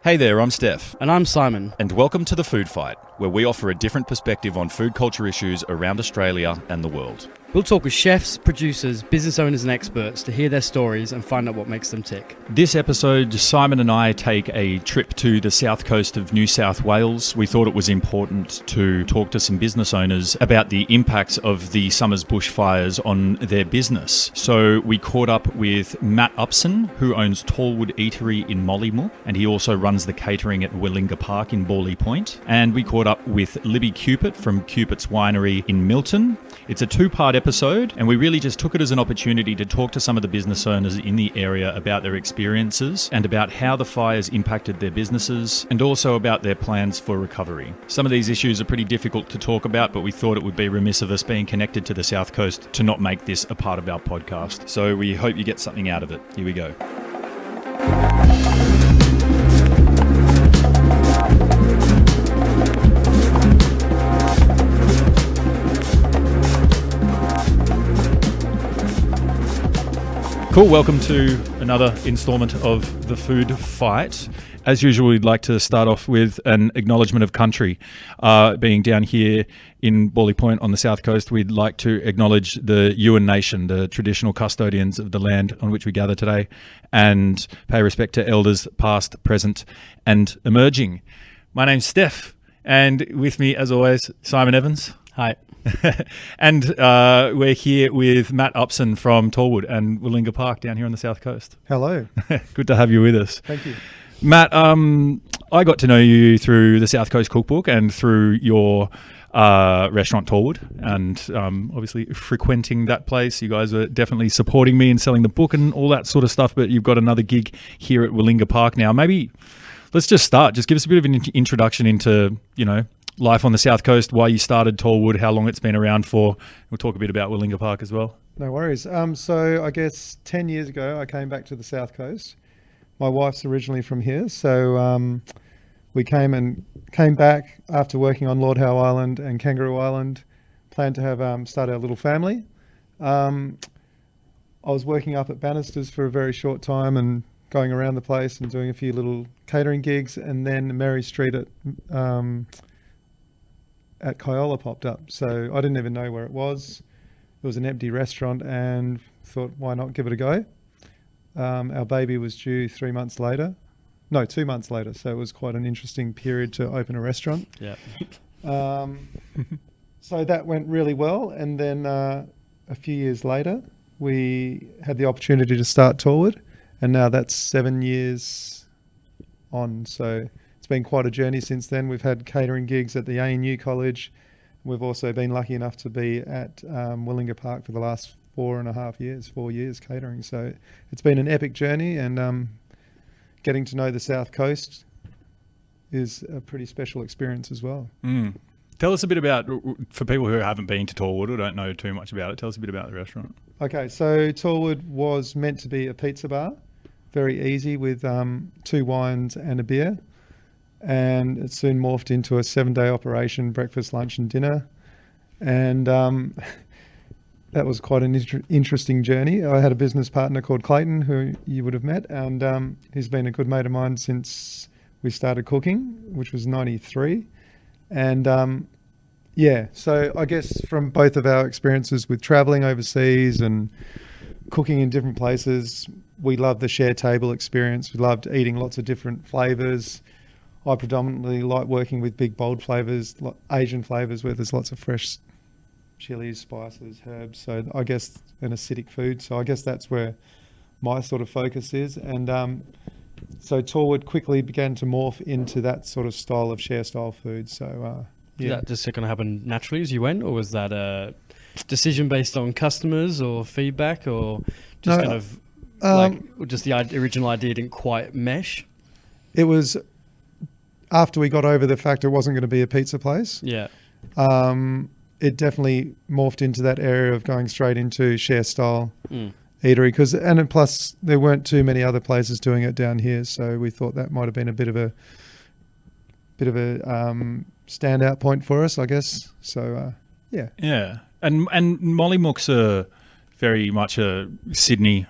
Hey there, I'm Stef. And I'm Simon. And welcome to The Food Fight, where we offer a different perspective on food culture issues around Australia and the world. We'll talk with chefs, producers, business owners and experts to hear their stories and find out what makes them tick. This episode, Simon and I take a trip to the South Coast of New South Wales. We thought it was important to talk to some business owners about the impacts of the summer's bushfires on their business. So we caught up with Matt Upson, who owns Tallwood Eatery in Mollymook, and he also runs the catering at Willinga Park in Bawley Point. And we caught up with Libby Cupitt from Cupitt's Winery in Milton. It's a two-part episode, and we really just took it as an opportunity to talk to some of the business owners in the area about their experiences and about how the fires impacted their businesses and also about their plans for recovery. Some of these issues are pretty difficult to talk about, but we thought it would be remiss of us being connected to the South Coast to not make this a part of our podcast. So we hope you get something out of it. Here we go. Cool, welcome to another instalment of The Food Fight. As usual, we'd like to start off with an acknowledgement of country. Being down here in Bawley Point on the South Coast, we'd like to acknowledge the Yuin Nation, the traditional custodians of the land on which we gather today, and pay respect to elders past, present and emerging. My name's Stef, and with me, as always, Simon Evans. Hi. And we're here with Matt Upson from Tallwood and Willinga Park down here on the South Coast. Hello. Good to have you with us. Thank you. Matt, I got to know you through the South Coast Cookbook and through your restaurant Tallwood, and obviously frequenting that place. You guys are definitely supporting me in selling the book and all that sort of stuff, but you've got another gig here at Willinga Park now. Maybe let's just start. Just give us a bit of an introduction into, life on the South Coast, why you started Tallwood, how long it's been around for. We'll talk a bit about Willinga Park as well. No worries. So I guess 10 years ago, I came back to the South Coast. My wife's originally from here. So we came back after working on Lord Howe Island and Kangaroo Island, planned to have start our little family. I was working up at Bannister's for a very short time and going around the place and doing a few little catering gigs. And then Mary Street at Kyola popped up. So I didn't even know where it was. It was an empty restaurant and thought, why not give it a go? Our baby was due 2 months later. So it was quite an interesting period to open a restaurant. Yeah. So that went really well. And then a few years later, we had the opportunity to start Tallwood, and now that's 7 years on. So it's been quite a journey since then. We've had catering gigs at the ANU College. We've also been lucky enough to be at Willinga Park for the last 4 years catering. So it's been an epic journey, and getting to know the South Coast is a pretty special experience as well. Tell us a bit about, for people who haven't been to Tallwood or don't know too much about it, tell us a bit about the restaurant. Okay, so Tallwood was meant to be a pizza bar, very easy with 2 wines and a beer. And it soon morphed into a 7-day operation, breakfast, lunch and dinner. And that was quite an interesting journey. I had a business partner called Clayton, who you would have met, and he's been a good mate of mine since we started cooking, which was 93. And so I guess from both of our experiences with traveling overseas and cooking in different places, we loved the share table experience. We loved eating lots of different flavors. I predominantly like working with big, bold flavors, like Asian flavors where there's lots of fresh chilies, spices, herbs. So I guess an acidic food. So I guess that's where my sort of focus is. And so Tallwood quickly began to morph into that sort of style of share style food. So Did that just kind of happen naturally as you went, or was that a decision based on customers or feedback, or just just the original idea didn't quite mesh? It was after we got over the fact it wasn't going to be a pizza place. Yeah. It definitely morphed into that area of going straight into share style eatery, and plus there weren't too many other places doing it down here, so we thought that might have been a bit of a standout point for us, I guess. So yeah. And Mollymook's very much a Sydney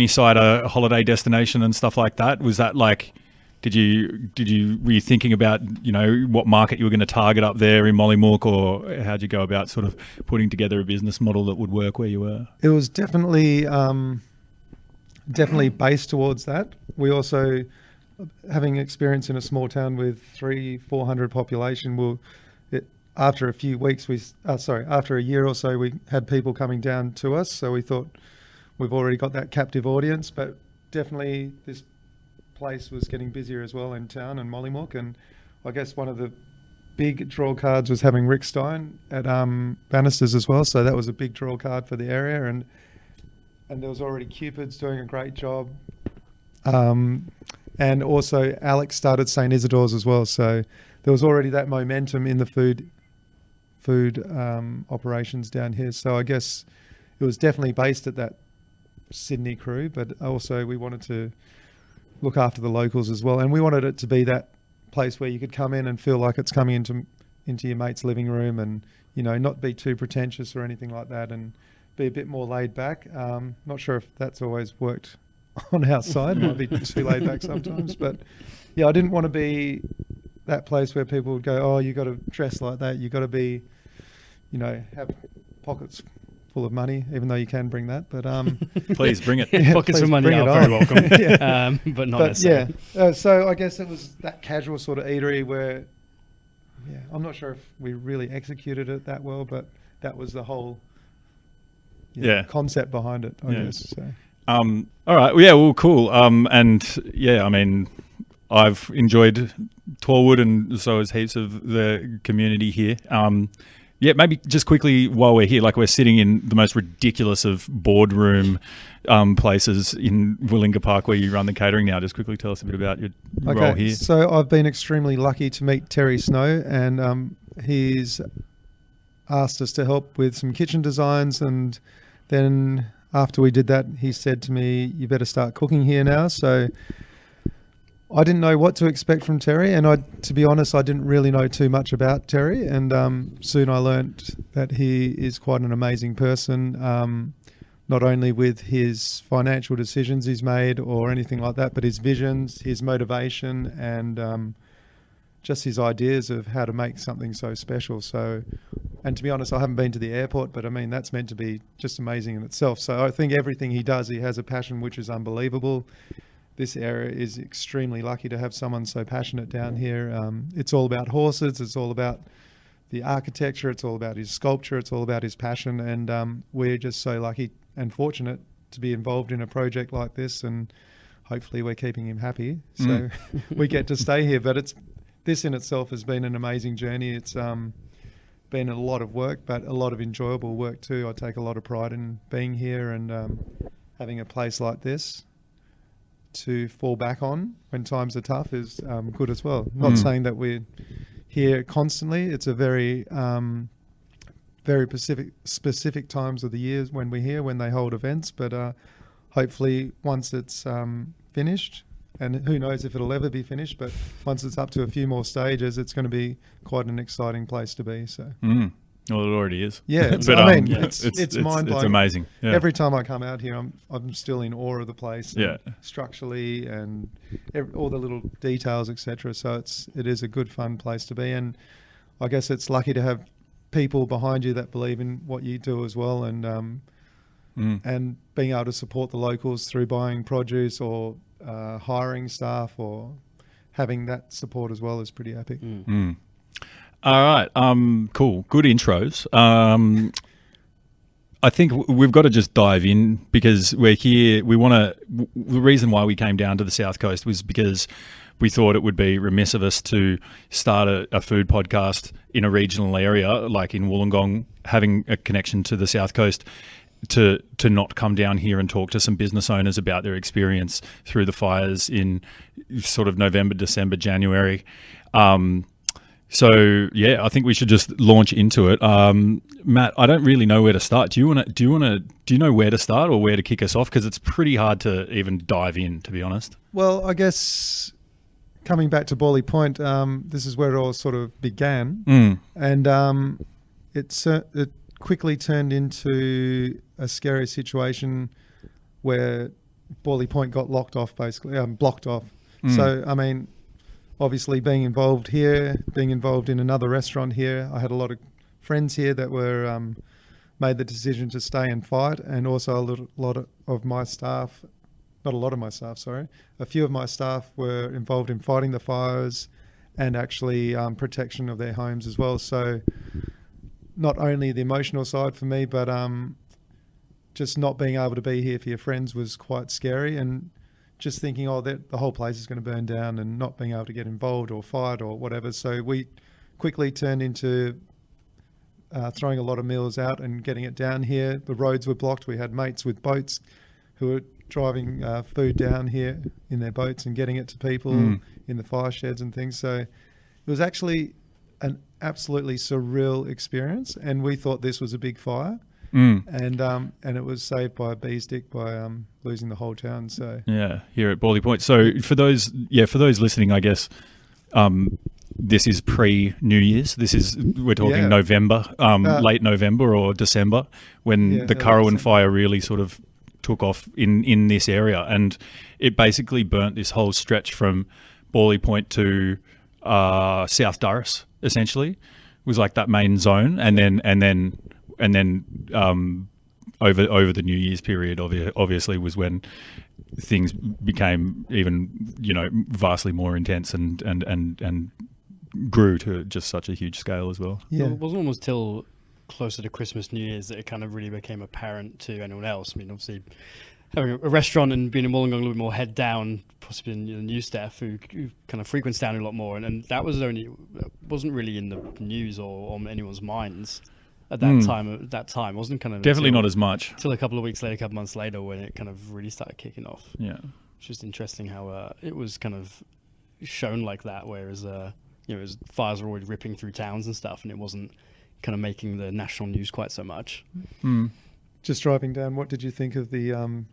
side, a holiday destination and stuff like that. Was that like Were you thinking about, what market you were going to target up there in Mollymook, or how'd you go about sort of putting together a business model that would work where you were? It was definitely based towards that. We also, having experience in a small town with 300-400 population, after a few weeks, after a year or so, we had people coming down to us. So we thought we've already got that captive audience, but definitely this place was getting busier as well in town and Mollymook. And I guess one of the big draw cards was having Rick Stein at Bannisters as well. So that was a big draw card for the area. And there was already Cupid's doing a great job. And also Alex started St. Isidore's as well. So there was already that momentum in the food operations down here. So I guess it was definitely based at that Sydney crew, but also we wanted to look after the locals as well. And we wanted it to be that place where you could come in and feel like it's coming into your mate's living room, and, not be too pretentious or anything like that, and be a bit more laid back. Not sure if that's always worked on our side. Might be too laid back sometimes, but yeah, I didn't want to be that place where people would go, oh, you got to dress like that. You got to be, have pockets full of money, even though you can bring that. But please bring it. Yeah, pockets of money are very welcome, but not necessarily. Yeah. So I guess it was that casual sort of eatery where, I'm not sure if we really executed it that well, but that was the whole concept behind it, I guess. So. All right. Well, cool. I've enjoyed Tallwood, and so has heaps of the community here. Maybe just quickly while we're here, like we're sitting in the most ridiculous of boardroom places in Willinga Park where you run the catering now. Just quickly tell us a bit about your role here. So I've been extremely lucky to meet Terry Snow, and he's asked us to help with some kitchen designs, and then after we did that, he said to me, you better start cooking here now. So I didn't know what to expect from Terry, and to be honest, I didn't really know too much about Terry, and soon I learnt that he is quite an amazing person, not only with his financial decisions he's made or anything like that, but his visions, his motivation, and just his ideas of how to make something so special. So, and to be honest, I haven't been to the airport, but that's meant to be just amazing in itself. So I think everything he does, he has a passion which is unbelievable. This area is extremely lucky to have someone so passionate down here. It's all about horses. It's all about the architecture. It's all about his sculpture. It's all about his passion. And we're just so lucky and fortunate to be involved in a project like this. And hopefully we're keeping him happy. So we get to stay here. But this in itself has been an amazing journey. It's been a lot of work, but a lot of enjoyable work too. I take a lot of pride in being here and having a place like this to fall back on when times are tough is good as well. Not saying that we're here constantly. It's a very specific times of the years when we're here, when they hold events. But hopefully once it's finished, and who knows if it'll ever be finished, but once it's up to a few more stages, it's going to be quite an exciting place to be. So. Well, it already is. Yeah, but, it's mind-blowing. It's amazing. Yeah. Every time I come out here, I'm still in awe of the place. Structurally and all the little details, etc. So it is a good, fun place to be, and I guess it's lucky to have people behind you that believe in what you do as well, and being able to support the locals through buying produce or hiring staff or having that support as well is pretty epic. All right. Cool. Good intros. I think we've got to just dive in because we're here. The reason why we came down to the South Coast was because we thought it would be remiss of us to start a food podcast in a regional area like in Wollongong, having a connection to the South Coast, to not come down here and talk to some business owners about their experience through the fires in sort of November, December, January. So yeah, I think we should just launch into it. Matt, I don't really know where to start. Do you know where to start or where to kick us off? Because it's pretty hard to even dive in, to be honest. Well, I guess coming back to Borley Point, this is where it all sort of began, and it quickly turned into a scary situation where Borley Point got blocked off. So obviously being involved here, being involved in another restaurant here, I had a lot of friends here that were made the decision to stay and fight, and also of my staff, not a lot of my staff, sorry, a few of my staff were involved in fighting the fires and actually protection of their homes as well. So not only the emotional side for me, but just not being able to be here for your friends was quite scary, and just thinking, the whole place is going to burn down, and not being able to get involved or fight or whatever. So we quickly turned into throwing a lot of meals out and getting it down here. The roads were blocked. We had mates with boats who were driving food down here in their boats and getting it to people in the fire sheds and things. So it was actually an absolutely surreal experience, and we thought this was a big fire. And it was saved by a bee's dick by losing the whole town. So yeah, here at Bawley Point. So for those listening, I guess this is pre-New Year's. We're talking November, late November or December, when the Currowan fire really sort of took off in this area, and it basically burnt this whole stretch from Bawley Point to South Durras. Essentially, it was like that main zone, and then over the New Year's period, obviously, was when things became even vastly more intense and grew to just such a huge scale as well. Yeah, it wasn't almost till closer to Christmas, New Year's that it kind of really became apparent to anyone else. I mean, obviously, having a restaurant and being in Wollongong a little bit more head down, possibly the new staff who kind of frequents down a lot more, and that wasn't really in the news or on anyone's minds at that time. At that time, wasn't kind of definitely not as much until a couple of weeks later, a couple of months later, when it kind of really started kicking off. Yeah, it's just interesting how it was kind of shown like that, whereas fires were already ripping through towns and stuff, and it wasn't kind of making the national news quite so much. Just driving down, what did you think of the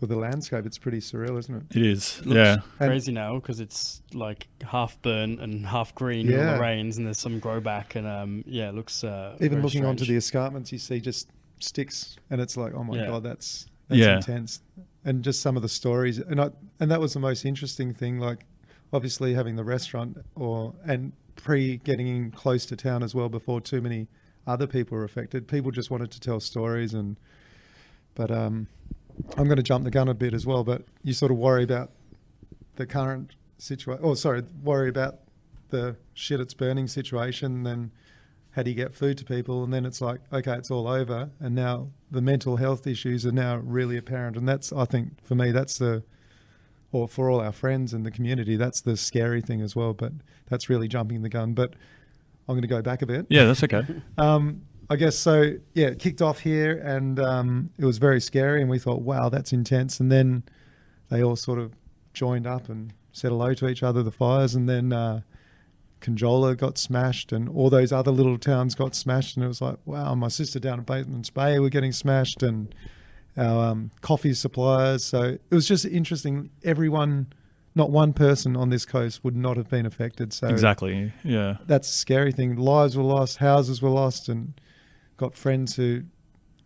landscape? It's pretty surreal, isn't it? It is. It looks crazy now because it's like half burnt and half green in the rains, and there's some grow back, and it looks even looking onto the escarpments, you see just sticks, and it's like, oh my god, that's intense. And just some of the stories, and that was the most interesting thing. Like, obviously having the restaurant and getting in close to town as well before too many other people were affected. People just wanted to tell stories, but I'm going to jump the gun a bit as well, but you sort of worry about the current situation, worry about the shit it's burning situation, then how do you get food to people? And then it's like, okay, it's all over, and now the mental health issues are now really apparent. And that's, I think, for me, or for all our friends in the community, that's the scary thing as well. But that's really jumping the gun. But I'm going to go back a bit. Yeah, that's okay. I guess so. Yeah, it kicked off here, and it was very scary. And we thought, wow, that's intense. And then they all sort of joined up and said hello to each other, the fires. And then Conjola got smashed, and all those other little towns got smashed. And it was like, wow, my sister down at Bateman's Bay were getting smashed, and our coffee suppliers. So it was just interesting. Everyone, not one person on this coast would not have been affected. So exactly, yeah, that's a scary thing. Lives were lost, houses were lost, and got friends who,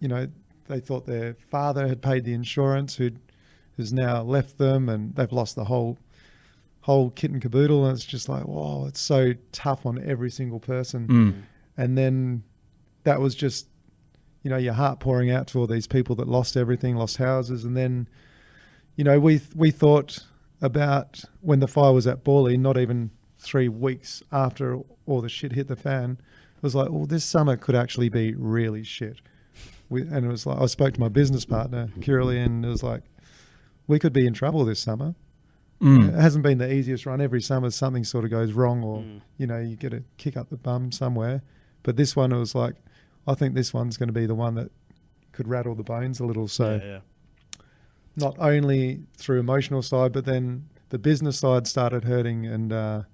they thought their father had paid the insurance, who has now left them, and they've lost the whole kit and caboodle. And it's just like, whoa, it's so tough on every single person. And then that was just, your heart pouring out to all these people that lost everything, lost houses. And then, we thought about when the fire was at Bawley, not even 3 weeks after all the shit hit the fan, it was like, well, this summer could actually be really shit. And it was like, I spoke to my business partner, Kiralee, and it was like, we could be in trouble this summer. It hasn't been the easiest run. Every summer something sort of goes wrong, or, you get a kick up the bum somewhere. But this one, it was like, I think this one's going to be the one that could rattle the bones a little. So not only through emotional side, but then the business side started hurting. And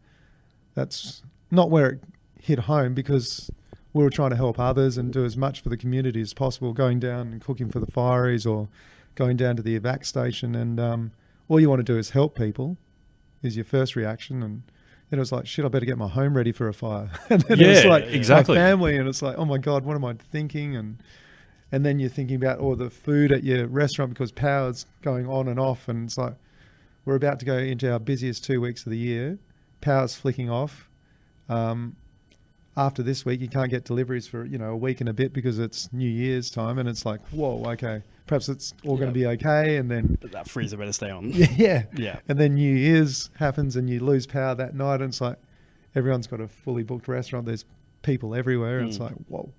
that's not where it hit home, because we were trying to help others and do as much for the community as possible, going down and cooking for the fireys or going down to the evac station. And all you want to do is help people, is your first reaction. And then it was like, shit, I better get my home ready for a fire. And then it was like exactly. my family, and it's like, oh my God, what am I thinking? And then you're thinking about all the food at your restaurant, because power's going on and off. And it's like, we're about to go into our busiest 2 weeks of the year, power's flicking off. After this week, you can't get deliveries for, a week and a bit because it's New Year's time, and it's like, whoa, okay, perhaps it's all going to be okay. And then But that freezer better stay on. yeah. Yeah. And then New Year's happens and you lose power that night, and it's like everyone's got a fully booked restaurant. There's people everywhere, and it's like, whoa.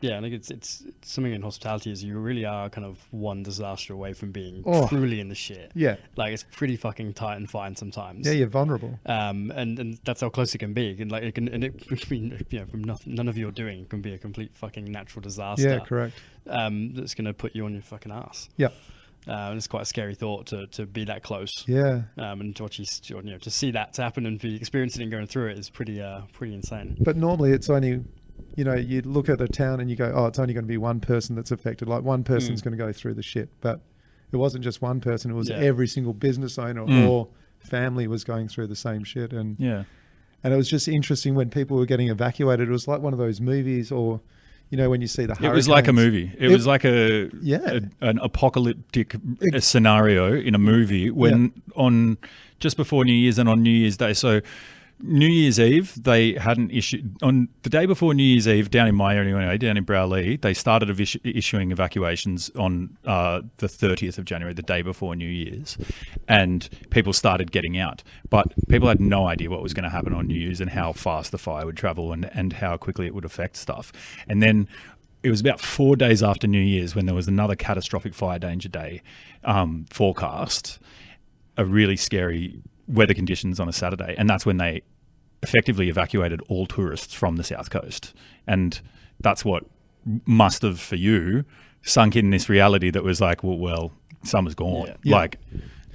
Yeah, I think it's something in hospitality is you really are kind of one disaster away from being truly in the shit. Yeah. Like, it's pretty fucking tight and fine sometimes. Yeah, you're vulnerable. And that's how close it can be. And like, from none of your doing can be a complete fucking natural disaster. Yeah, correct. That's going to put you on your fucking ass. Yeah. And it's quite a scary thought to be that close. Yeah. And to actually, to see that to happen and be experiencing it and going through it is pretty insane. But normally it's only, you look at a town and you go, oh, it's only going to be one person that's affected. Like, one person's going to go through the shit. But it wasn't just one person. It was every single business owner or family was going through the same shit. And it was just interesting when people were getting evacuated. It was like one of those movies, or, when you see the hurricanes. It was like a movie. It was like an apocalyptic scenario in a movie when on just before New Year's and on New Year's Day. So New Year's Eve, they hadn't issued, on the day before New Year's Eve, down in my area anyway, down in Browley, they started issuing evacuations on the 30th of January, the day before New Year's, and people started getting out. But people had no idea what was going to happen on New Year's and how fast the fire would travel and how quickly it would affect stuff. And then it was about 4 days after New Year's when there was another catastrophic fire danger day forecast, a really scary weather conditions on a Saturday, and that's when they effectively evacuated all tourists from the South Coast. And that's what must have, for you, sunk in this reality that was like, well, summer's gone. Do you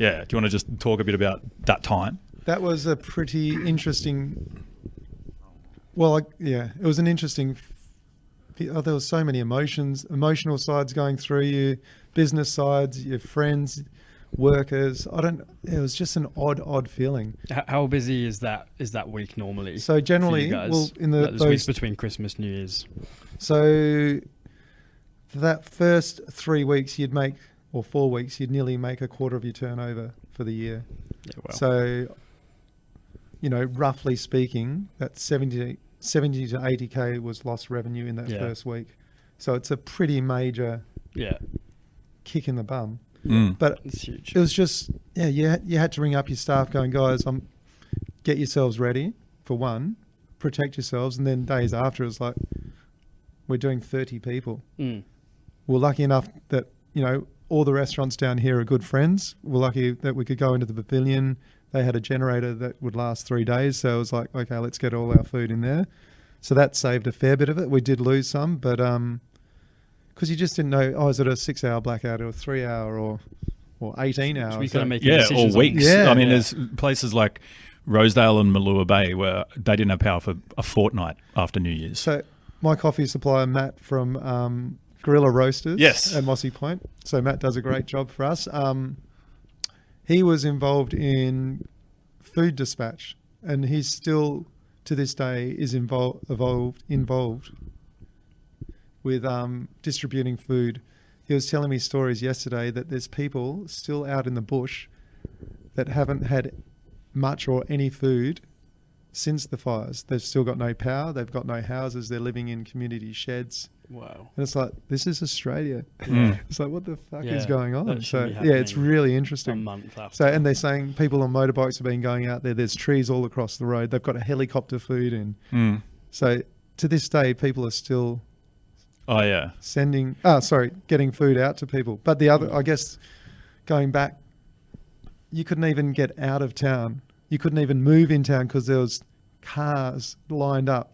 want to just talk a bit about that time? That was a pretty interesting, it was an interesting, there was so many emotional sides going through you, business sides, your friends, workers. It was just an odd feeling. How busy is that week normally? So generally, in those weeks between Christmas, New Year's. So for that first 3 weeks, or 4 weeks, you'd nearly make a quarter of your turnover for the year. Yeah, well. So, roughly speaking, that 70 to 80K was lost revenue in that first week. So it's a pretty major kick in the bum. But it's huge. It was just, you had to ring up your staff going, guys, get yourselves ready for one, protect yourselves. And then days after, it was like, we're doing 30 people. We're lucky enough that, all the restaurants down here are good friends. We're lucky that we could go into the pavilion. They had a generator that would last 3 days. So it was like, okay, let's get all our food in there. So that saved a fair bit of it. We did lose some, but because you just didn't know, is it a 6-hour blackout or a 3-hour or 18 hours? So we kind of make or weeks. There's places like Rosedale and Malua Bay where they didn't have power for a fortnight after New Year's. So my coffee supplier, Matt from Gorilla Roasters at Mossy Point. So Matt does a great job for us. He was involved in food dispatch, and he's still, to this day, is involved with distributing food. He was telling me stories yesterday that there's people still out in the bush that haven't had much or any food since the fires. They've still got no power. They've got no houses. They're living in community sheds. Wow. And it's like, this is Australia. It's like, what the fuck is going on? So it's really interesting. A month after. So, and they're saying people on motorbikes have been going out there. There's trees all across the road. They've got a helicopter food in. So to this day, people are still getting food out to people. But the other, I guess, going back, you couldn't even get out of town. You couldn't even move in town because there was cars lined up.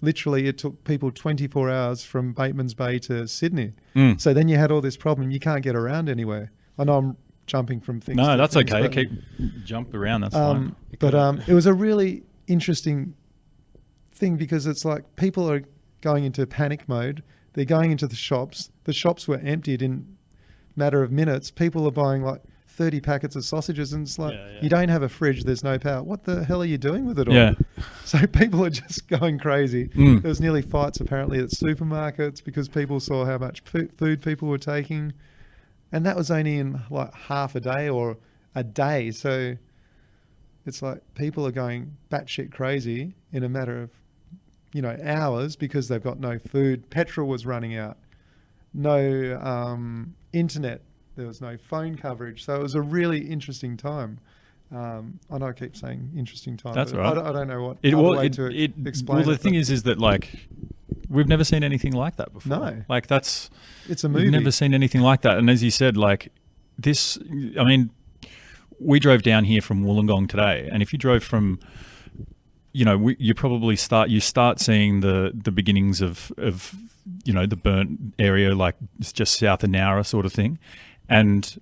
Literally, it took people 24 hours from Bateman's Bay to Sydney. So then you had all this problem. You can't get around anywhere. I know I'm jumping from things. No, that's okay. Keep jump around. That's fine. But it was a really interesting thing because it's like people are going into panic mode. They're going into the shops. The shops were emptied in a matter of minutes. People are buying like 30 packets of sausages, and it's like, you don't have a fridge, there's no power. What the hell are you doing with it all? So people are just going crazy. There was nearly fights apparently at supermarkets because people saw how much food people were taking. And that was only in like half a day or a day. So it's like people are going batshit crazy in a matter of, hours because they've got no food. Petrol was running out. No internet. There was no phone coverage. So it was a really interesting time. I know I keep saying interesting time. That's but right. I don't know what other way to explain it. Well, the thing is that like we've never seen anything like that before. No. Like it's a movie. We've never seen anything like that. And as you said, like this, I mean, we drove down here from Wollongong today, and if you drove from, you probably start seeing the beginnings of the burnt area, like it's just south of Nowra sort of thing, and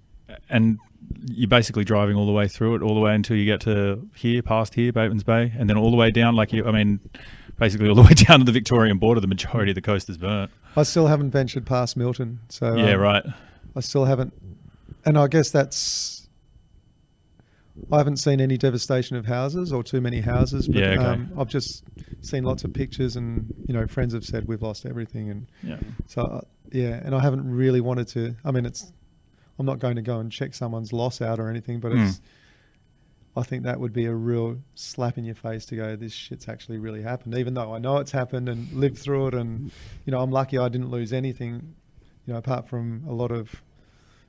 you're basically driving all the way through it, all the way until you get to here, past here, Bateman's Bay, and then all the way down, basically all the way down to the Victorian border. The majority of the coast is burnt. I still haven't ventured past Milton, so yeah, right. I still haven't, and I guess I haven't seen any devastation of houses or too many houses, but Yeah, okay. I've just seen lots of pictures, and friends have said we've lost everything, and Yeah. so and I haven't really wanted to. I mean, I'm not going to go and check someone's loss out or anything, but I think that would be a real slap in your face to go, this shit's actually really happened, even though I know it's happened and lived through it, and I'm lucky I didn't lose anything, apart from a lot of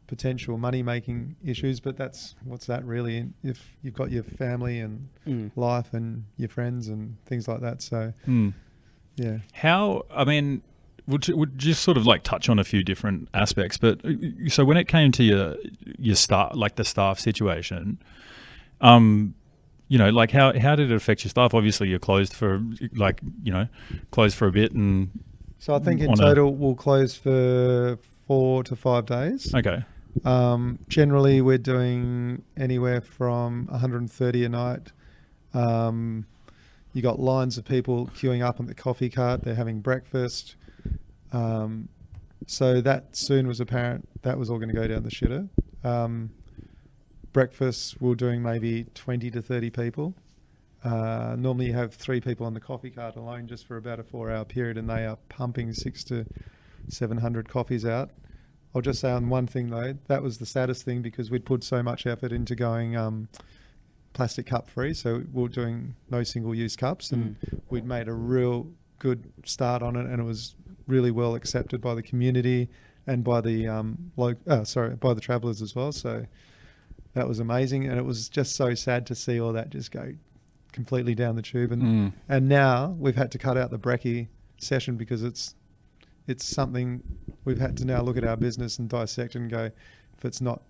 potential money-making issues, but what's that really if you've got your family and life and your friends and things like that. So yeah. How, I mean, would just sort of like touch on a few different aspects, but so when it came to your staff, like the staff situation, like how did it affect your staff? Obviously you're closed for a bit, and so I think in total we'll close for 4 to 5 days. Okay. Generally we're doing anywhere from 130 a night. You got lines of people queuing up on the coffee cart. They're having breakfast. So that soon was apparent that was all going to go down the shitter. Breakfast, we're doing maybe 20 to 30 people. Normally you have 3 people on the coffee cart alone just for about a 4-hour period, and they are pumping 600 to 700 coffees out. I'll just say on one thing though, that was the saddest thing because we'd put so much effort into going plastic cup free. So we're doing no single use cups, and we'd made a real good start on it, and it was really well accepted by the community and by the by the travellers as well. So that was amazing, and it was just so sad to see all that just go completely down the tube. And now we've had to cut out the brekkie session because it's something we've had to now look at our business and dissect and go, if it's not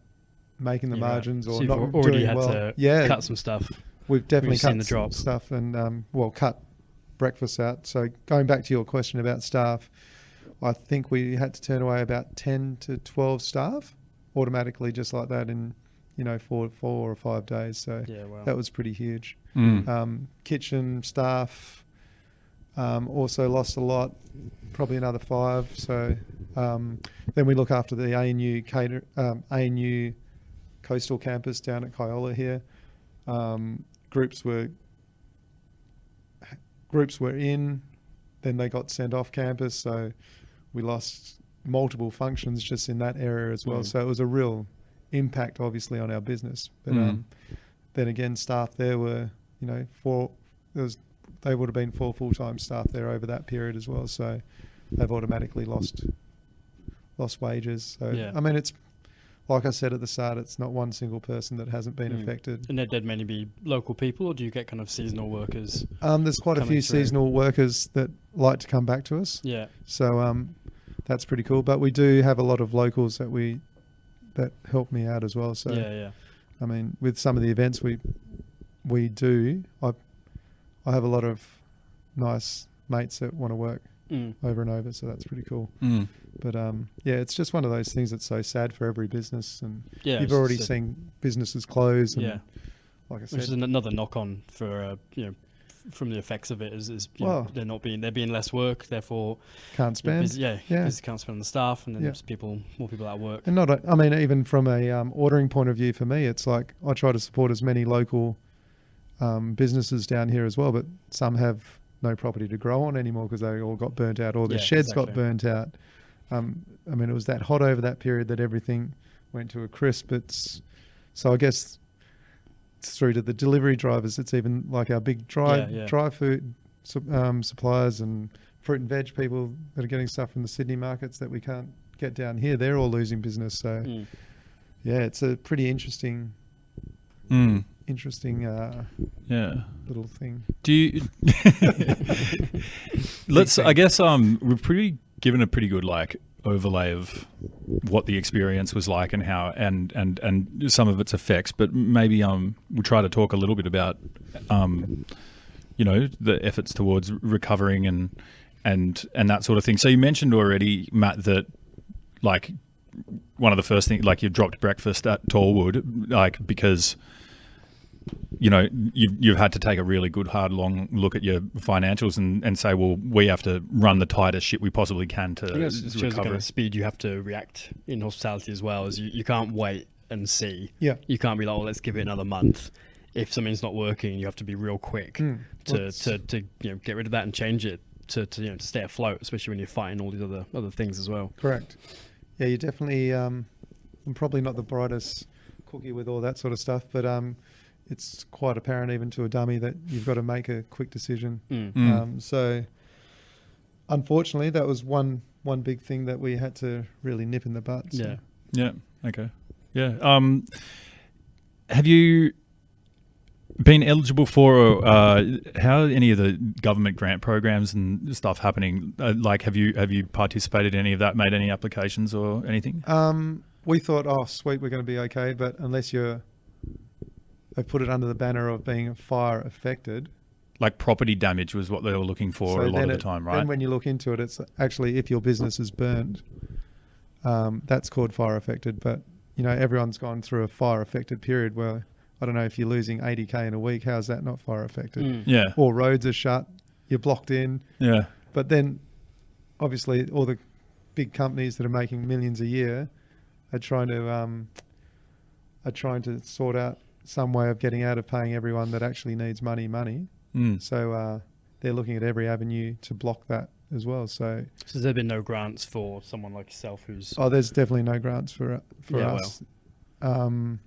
making the margins or so not you've already doing had well, to cut some stuff. We've definitely seen cut the drop. stuff and cut breakfast out. So going back to your question about staff, I think we had to turn away about 10 to 12 staff automatically, just like that in 4 or 5 days. So that was pretty huge. Kitchen staff also lost a lot, probably another 5. So then we look after the ANU coastal campus down at Kyola here. Groups were in, then they got sent off campus, so we lost multiple functions just in that area as well. So it was a real impact obviously on our business, but then again staff there were they would have been 4 full-time staff there over that period as well, so they've automatically lost wages. So I mean, it's like I said at the start, it's not one single person that hasn't been affected. And they'd mainly be local people, or do you get kind of seasonal workers? There's quite a few seasonal workers that like to come back to us. Yeah. So that's pretty cool. But we do have a lot of locals that help me out as well. So I mean, with some of the events we do, I have a lot of nice mates that want to work over and over, so that's pretty cool. But it's just one of those things that's so sad for every business, and you've already seen businesses close. And like I said, which is another knock-on for from the effects of it is they're being less work, therefore can't spend. Busy can't spend on the staff, and then there's more people at work. And even from a ordering point of view, for me, it's like I try to support as many local businesses down here as well, but some have no property to grow on anymore because they all got burnt out, or their sheds got burnt out. I mean, it was that hot over that period that everything went to a crisp. So I guess through to the delivery drivers. It's even like our big dry food suppliers and fruit and veg people that are getting stuff from the Sydney markets that we can't get down here. They're all losing business. So yeah, it's a pretty interesting little thing. Do you I guess we've given a pretty good like overlay of what the experience was like and how and some of its effects, but maybe we'll try to talk a little bit about the efforts towards recovering and that sort of thing. So you mentioned already, Matt, that like one of the first things, like you dropped breakfast at Tallwood, like because you've had to take a really good hard long look at your financials and say, well, we have to run the tightest shit we possibly can to recover. It shows the kind of speed you have to react in hospitality as well. As you can't wait and see. Yeah, you can't be like, oh, let's give it another month. If something's not working, you have to be real quick to get rid of that and change it to stay afloat, especially when you're fighting all these other things as well. Correct. Yeah, you definitely. I'm probably not the brightest cookie with all that sort of stuff, but it's quite apparent even to a dummy that you've got to make a quick decision. So unfortunately, that was one big thing that we had to really nip in the bud. So. Yeah. Okay. Yeah. Have you been eligible for how any of the government grant programs and stuff happening? Like, have you participated in any of that? Made any applications or anything? We thought, oh, sweet, we're going to be okay, but unless they put it under the banner of being fire affected. Like property damage was what they were looking for a lot of the time, right? Then when you look into it, it's actually if your business is burned, that's called fire affected. But, everyone's gone through a fire affected period where, I don't know, if you're losing 80K in a week, how's that not fire affected? Yeah. Or roads are shut, you're blocked in. Yeah. But then, obviously, all the big companies that are making millions a year are trying to sort out some way of getting out of paying everyone that actually needs money. So they're looking at every avenue to block that as well. So has there been no grants for someone like yourself who's... Oh, there's definitely no grants for us. Well.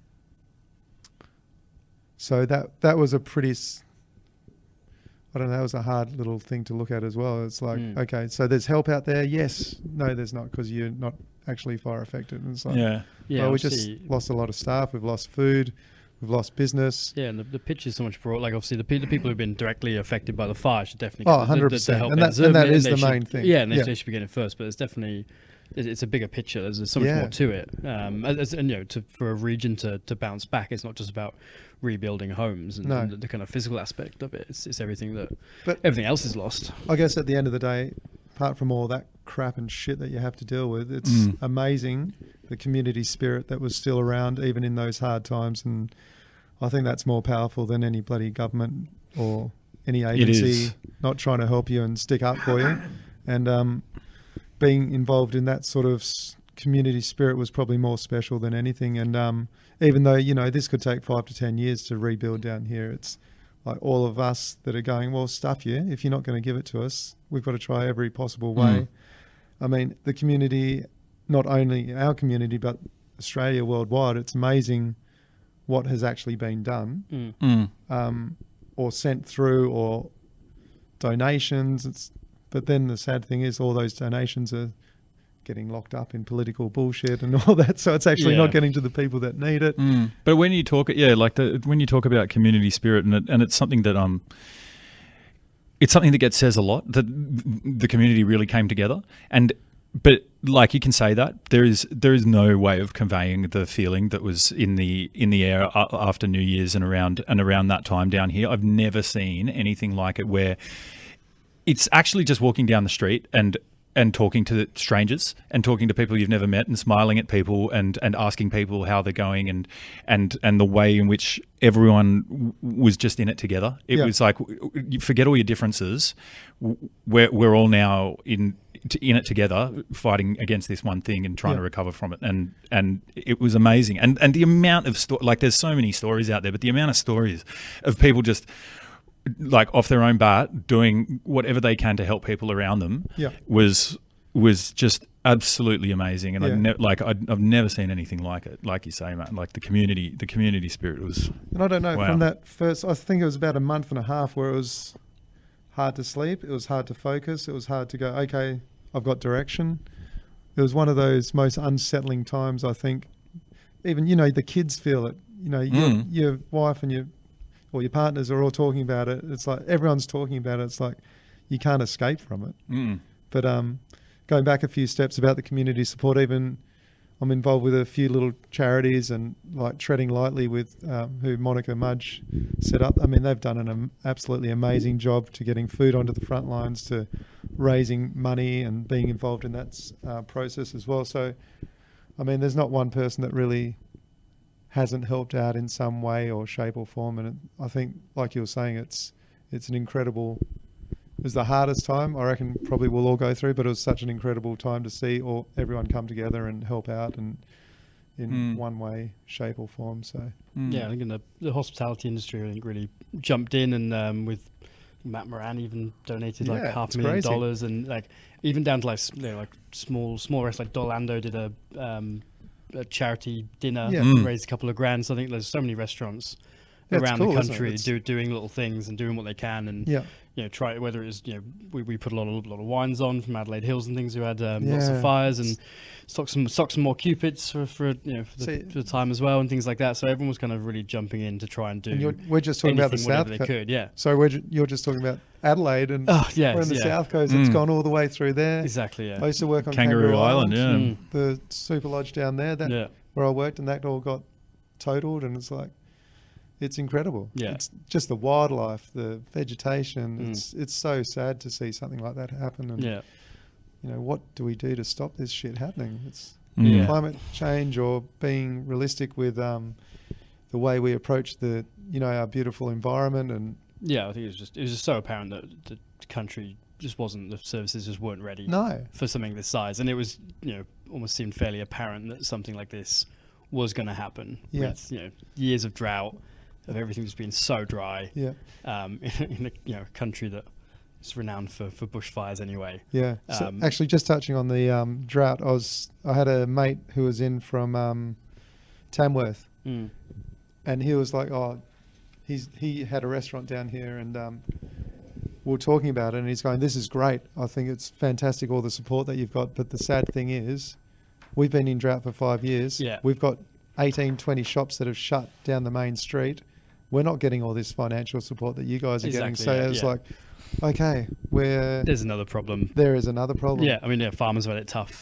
So that was a pretty... I don't know, that was a hard little thing to look at as well. It's like, okay, so there's help out there? Yes. No, there's not, because you're not actually fire affected. And it's like, well, we just lost a lot of staff. We've lost food. We've lost business. Yeah, and the pitch is so much broad. Like, obviously, the people who've been directly affected by the fire should definitely get 100%. The help. And that is the main thing. Yeah, and they should be getting it first. But it's definitely... It's a bigger picture. There's so much more to it. For a region to bounce back, it's not just about rebuilding homes and the kind of physical aspect of it. It's everything everything else is lost. I guess at the end of the day, apart from all that crap and shit that you have to deal with, it's amazing the community spirit that was still around even in those hard times. And I think that's more powerful than any bloody government or any agency not trying to help you and stick up for you. And being involved in that sort of community spirit was probably more special than anything. And even though, this could take 5 to 10 years to rebuild down here, it's like all of us that are going, well, stuff you. If you're not going to give it to us, we've got to try every possible way. I mean, the community, not only our community, but Australia worldwide, it's amazing what has actually been done or sent through or donations. But then the sad thing is all those donations are getting locked up in political bullshit and all that. So it's actually not getting to the people that need it. But when you talk, when you talk about community spirit and it's something that says a lot, that the community really came together. But like you can say that there is no way of conveying the feeling that was in the air after New Year's and around that time down here. I've never seen anything like it where it's actually just walking down the street and talking to strangers and talking to people you've never met and smiling at people and asking people how they're going and the way in which everyone was just in it together. It was like, you forget all your differences. We're all now in it together, fighting against this one thing and trying to recover from it. And it was amazing. And the amount of there's so many stories out there, but the amount of stories of people just like off their own bat doing whatever they can to help people around them was was just absolutely amazing, and Yeah. I've never seen anything like it. Like you say, Matt, like the community spirit was. And I don't know, Wow. from that first, I think it was about a month and a half where it was hard to sleep. It was hard to focus. It was hard to go, okay, I've got direction. It was one of those most unsettling times, I think. Even, the kids feel it. Your wife and your partners are all talking about it. It's like everyone's talking about it. It's like you can't escape from it. Mm. But going back a few steps about the community support, even I'm involved with a few little charities and like Treading Lightly with who Monica Mudge set up. I mean, they've done an absolutely amazing job to getting food onto the front lines, to raising money and being involved in that process as well. So, I mean, there's not one person that really hasn't helped out in some way or shape or form. And I think, like you were saying, it's an incredible. It was the hardest time I reckon probably we'll all go through, but it was such an incredible time to see everyone come together and help out and in one way, shape or form. So Yeah, I think in the hospitality industry, I think really jumped in, and with Matt Moran even donated like $500,000, and like even down to like small restaurants like Dolando did a charity dinner, raised a couple of grand. So I think there's so many restaurants around the country doing little things and doing what they can, and try, whether it's we put a lot of wines on from Adelaide Hills and things who had lots of fires, and stock some more Cupids for the time as well, and things like that. So everyone was kind of really jumping in to try and do. And we're just talking about the South Coast. They could, yeah. So you're just talking about Adelaide, and we're in the South Coast. It's gone all the way through there. Exactly. Yeah. I used to work on Kangaroo Island, the super lodge down there. Where I worked, and that all got totaled, and it's like. It's incredible. Yeah. It's just the wildlife, the vegetation. It's so sad to see something like that happen. And what do we do to stop this shit happening? It's climate change, or being realistic with the way we approach our beautiful environment. And I think it was just so apparent that the country just wasn't, the services just weren't ready for something this size. And it was, almost seemed fairly apparent that something like this was going to happen. Yeah. With, years of drought, of everything just being so dry, in a country that is renowned for bushfires anyway. Yeah. So actually, just touching on the drought, I had a mate who was in from Tamworth, and he was like, he had a restaurant down here, and we were talking about it, and he's going, "This is great. I think it's fantastic, all the support that you've got. But the sad thing is, we've been in drought for 5 years. Yeah. We've got 18, 20 shops that have shut down the main street. We're not getting all this financial support that you guys are getting." So it's like, okay, there's another problem. There is another problem. Yeah, I mean, farmers have had it tough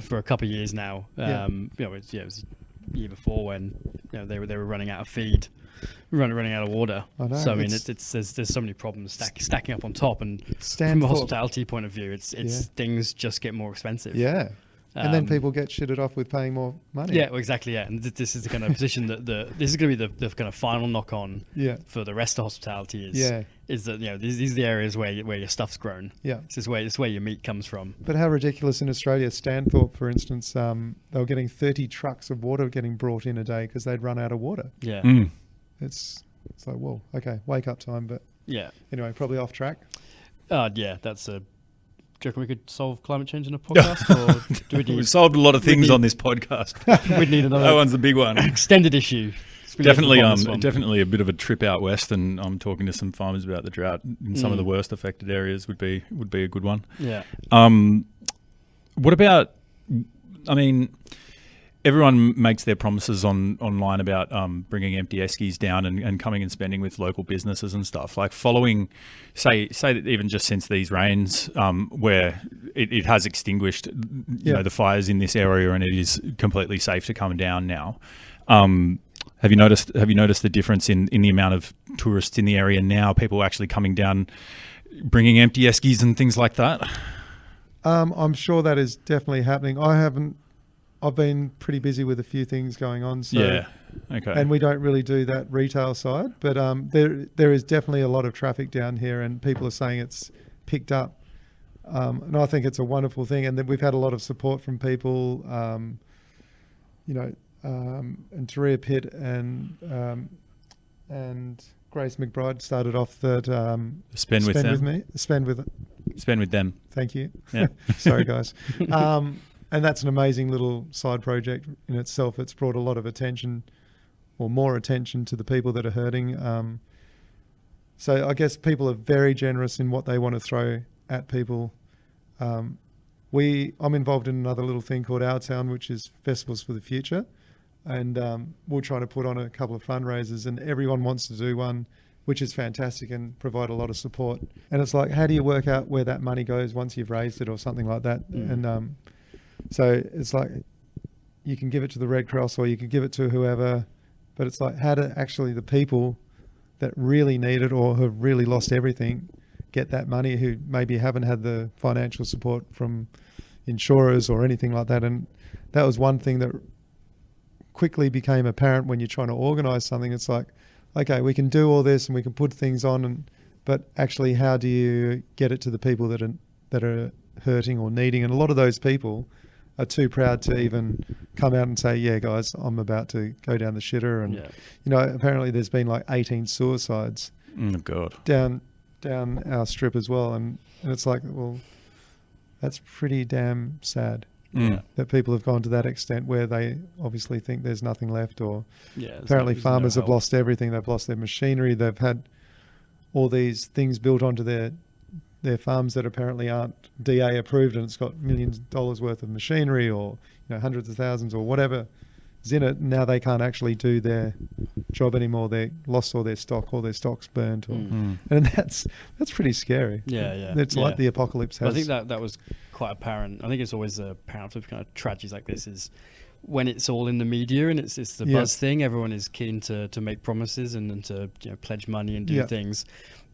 for a couple of years now. It was the year before when they were running out of feed, running out of water. I know, so I mean, there's so many problems stacking up on top, and from a hospitality point of view, it's things just get more expensive. Yeah. And then people get shitted off with paying more money. Yeah, well, exactly. Yeah, and this is the kind of position that this is going to be the kind of final knock on for the rest of hospitality is that these are the areas where your stuff's grown. Yeah, this is where your meat comes from. But how ridiculous in Australia, Stanthorpe, for instance, they were getting 30 trucks of water getting brought in a day because they'd run out of water. Yeah, it's like, well, okay, wake up time. But anyway, probably off track. That's a. Do you reckon we could solve climate change in a podcast? Or do we We've solved a lot of things on this podcast. We'd need another. That one's the big one. Extended issue. Definitely a bit of a trip out west, and I'm talking to some farmers about the drought in some of the worst affected areas. Would be a good one. Yeah. What about? I mean, everyone makes their promises online about bringing empty eskies down and coming and spending with local businesses and stuff. Like following, say that even just since these rains, where it has extinguished, the fires in this area, and it is completely safe to come down now. Have you noticed the difference in the amount of tourists in the area now? People actually coming down, bringing empty eskies and things like that. I'm sure that is definitely happening. I've been pretty busy with a few things going on. So, yeah. Okay. And we don't really do that retail side, but there is definitely a lot of traffic down here, and people are saying it's picked up. And I think it's a wonderful thing. And then we've had a lot of support from people, and Taria Pitt and Grace McBride started off that Spend with Spend with them. Thank you. Yeah. Sorry, guys. And that's an amazing little side project in itself. It's brought a lot of attention, or more attention, to the people that are hurting. So I guess people are very generous in what they want to throw at people. I'm involved in another little thing called Our Town, which is Festivals for the Future. And we're trying to put on a couple of fundraisers, and everyone wants to do one, which is fantastic and provide a lot of support. And it's like, how do you work out where that money goes once you've raised it or something like that? And so it's like, you can give it to the Red Cross or you can give it to whoever, but it's like, how do actually the people that really need it or have really lost everything get that money, who maybe haven't had the financial support from insurers or anything like that? And that was one thing that quickly became apparent when you're trying to organise something. It's like, okay, we can do all this and we can put things on, but actually, how do you get it to the people that are hurting or needing? And a lot of those people are too proud to even come out and say, yeah, guys, I'm about to go down the shitter. And, you know, apparently there's been like 18 suicides down our strip as well. And it's like, well, that's pretty damn sad. That people have gone to that extent where they obviously think there's nothing left, or apparently farmers have lost everything. They've lost their machinery. They've had all these things built onto their farms that apparently aren't DA approved, and it's got millions of dollars worth of machinery, or, you know, hundreds of thousands or whatever is in it. Now they can't actually do their job anymore. They lost all their stock, all their stock's burnt, and that's pretty scary. It's like the apocalypse has. I think that was quite apparent. I think it's always apparent with kind of tragedies like this, is when it's all in the media and it's the buzz thing. Everyone is keen to make promises and to, you know, pledge money and do things.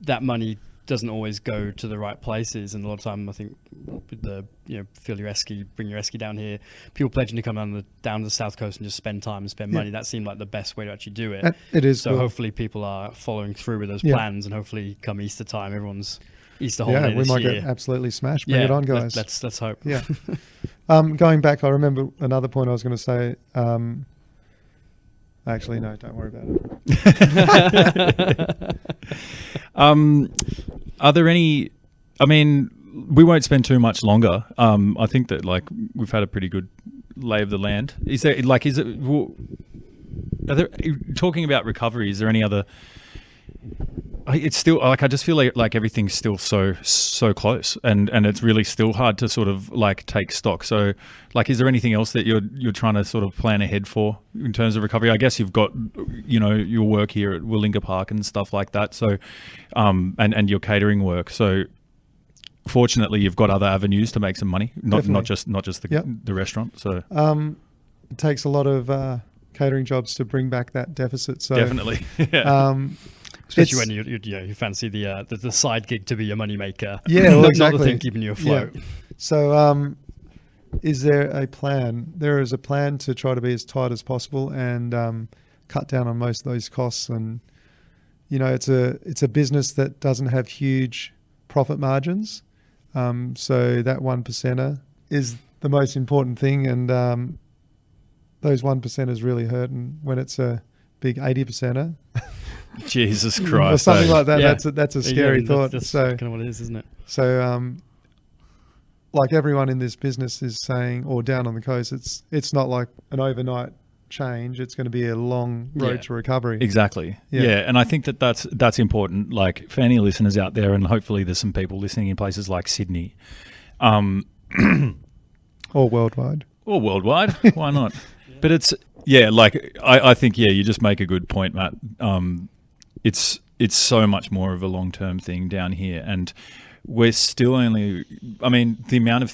That money doesn't always go to the right places, and a lot of time I think with the, you know, fill your esky, bring your esky down here, people pledging to come down to the South Coast and just spend time and spend money. That seemed like the best way to actually do it. It is. So hopefully people are following through with those plans, and hopefully come Easter time, everyone's Easter holiday we might year. get absolutely smashed. Bring it on, guys. Let's hope. Yeah. Going back, I remember another point I was going to say. Actually, no, don't worry about it. Are there any? I mean, we won't spend too much longer. I think that, like, we've had a pretty good lay of the land. Is there, like, are there, talking about recovery, is there any other? It's still, like, I just feel like everything's still so close, and it's really still hard to sort of, like, take stock. So, like, is there anything else that you're trying to sort of plan ahead for in terms of recovery? I guess you've got, you know, your work here at Willinga Park and stuff like that. So, and your catering work. So, fortunately, you've got other avenues to make some money, not just the restaurant. So, it takes a lot of catering jobs to bring back that deficit. So definitely. Especially when you fancy the side gig to be your money maker. Yeah, well, exactly. Not the thing keeping you afloat. Yeah. So, is there a plan? There is a plan to try to be as tight as possible and cut down on most of those costs. And, you know, it's a business that doesn't have huge profit margins. So that 1%er is the most important thing, and those 1%ers really hurt. And when it's a big 80%er. Jesus Christ. Or something like that. That's a scary thought. That's so kind of what it is, isn't it? So, like everyone in this business is saying, or down on the coast, it's not like an overnight change. It's going to be a long road to recovery. Exactly. Yeah. And I think that's important. Like, for any listeners out there, and hopefully there's some people listening in places like Sydney, or worldwide. Why not? But it's, like, I think, you just make a good point, Matt. It's so much more of a long-term thing down here, and we're still only, I mean, the amount of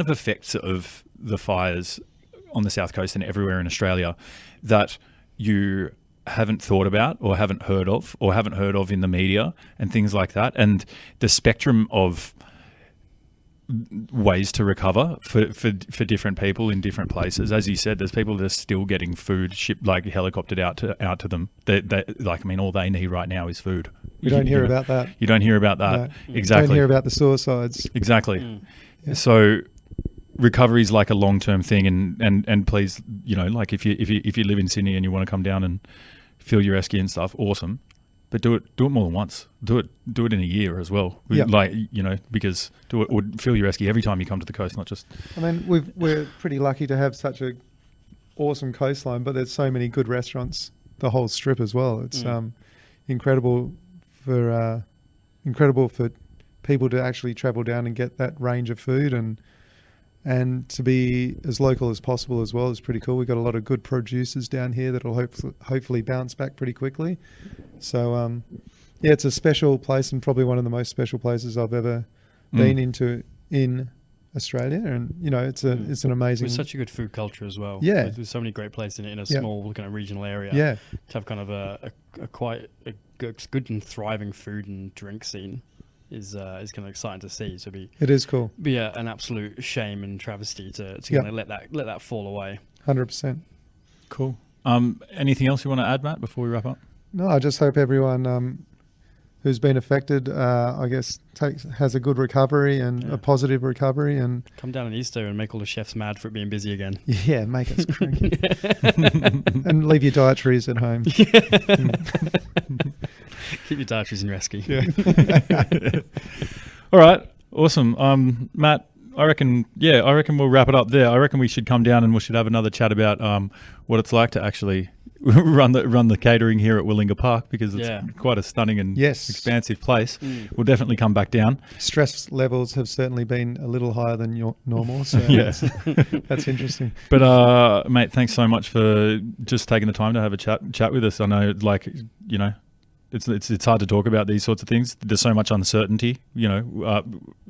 effects of the fires on the South Coast and everywhere in Australia that you haven't thought about or haven't heard of in the media and things like that, and the spectrum of ways to recover for different people in different places. As you said, there's people that are still getting food shipped, like, helicoptered out to them. They like, I mean, all they need right now is food. You don't hear about that. You don't hear about that. No. Exactly. You don't hear about the suicides. Exactly. Yeah. So recovery is like a long-term thing, and please, you know, like, if you live in Sydney and you want to come down and fill your esky and stuff, awesome. But do it more than once. Do it in a year as well. Yep. Like, because it would fill your esky every time you come to the coast, not just. I mean, we're pretty lucky to have such a awesome coastline, but there's so many good restaurants, the whole strip as well. It's incredible for people to actually travel down and get that range of food and to be as local as possible as well is pretty cool. We've got a lot of good producers down here that'll hopefully bounce back pretty quickly. So, it's a special place and probably one of the most special places I've ever been into in Australia. And, it's an amazing... With such a good food culture as well. Yeah. There's so many great places in a small kind of regional area. Yeah. To have kind of a good and thriving food and drink scene is kind of exciting to see. So it is cool. Be an absolute shame and travesty to kind of let that fall away. 100%. Cool. Anything else you want to add, Matt, before we wrap up? No, I just hope everyone who's been affected, I guess, has a good recovery and a positive recovery. And come down on Easter and make all the chefs mad for it being busy again. Yeah, make us cranky. And leave your dietaries at home. Keep your dietaries in rescue. Yeah. All right. Awesome. Matt, I reckon we'll wrap it up there. I reckon we should come down and we should have another chat about what it's like to actually run the catering here at Willinga Park, because it's quite a stunning and expansive place. We'll definitely come back down. Stress levels have certainly been a little higher than your normal, so that's interesting. But mate, thanks so much for just taking the time to have a chat with us. I know, it's hard to talk about these sorts of things. There's so much uncertainty.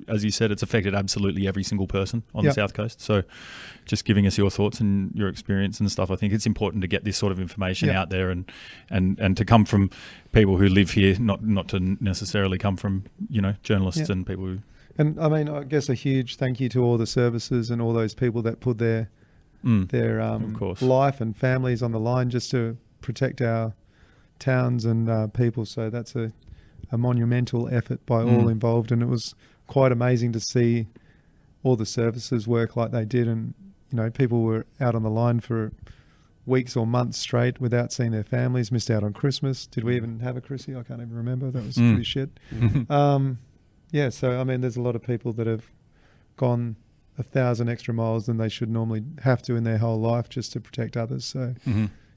As you said, it's affected absolutely every single person on the South Coast. So just giving us your thoughts and your experience and stuff, I think it's important to get this sort of information out there and to come from people who live here, not to necessarily come from, journalists and people who... And I mean, I guess a huge thank you to all the services and all those people that put their life and families on the line just to protect our towns and people. So that's a monumental effort by all involved, and it was quite amazing to see all the services work like they did. And people were out on the line for weeks or months straight without seeing their families, missed out on Christmas. Did we even have a Chrissy? I can't even remember. That was pretty shit. So I mean, there's a lot of people that have gone 1,000 extra miles than they should normally have to in their whole life just to protect others. So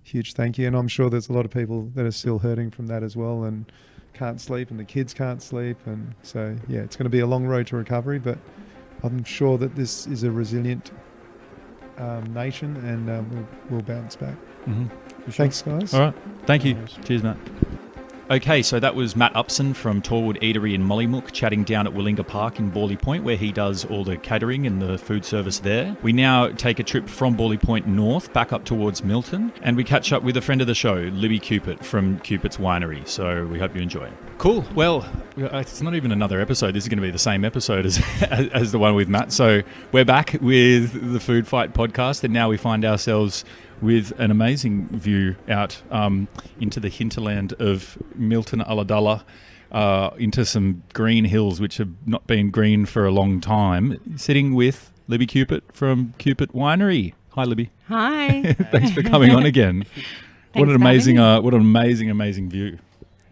huge thank you. And I'm sure there's a lot of people that are still hurting from that as well and can't sleep, and the kids can't sleep. And so, it's going to be a long road to recovery, but I'm sure that this is a resilient nation, and we'll bounce back. Sure. Thanks, guys. All right. Thank you. Cheers, Matt. Okay, so that was Matt Upson from Tallwood Eatery in Mollymook chatting down at Willinga Park in Borley Point, where he does all the catering and the food service there. We now take a trip from Borley Point north back up towards Milton, and we catch up with a friend of the show, Libby Cupitt from Cupitt's Winery. So we hope you enjoy it. Cool. Well, it's not even another episode. This is going to be the same episode as the one with Matt. So we're back with the Food Fight podcast, and now we find ourselves with an amazing view out into the hinterland of Milton Ulladulla, into some green hills which have not been green for a long time, sitting with Libby Cupitt from Cupitt Winery. Hi, Libby. Hi. Thanks for coming on again. What an amazing view.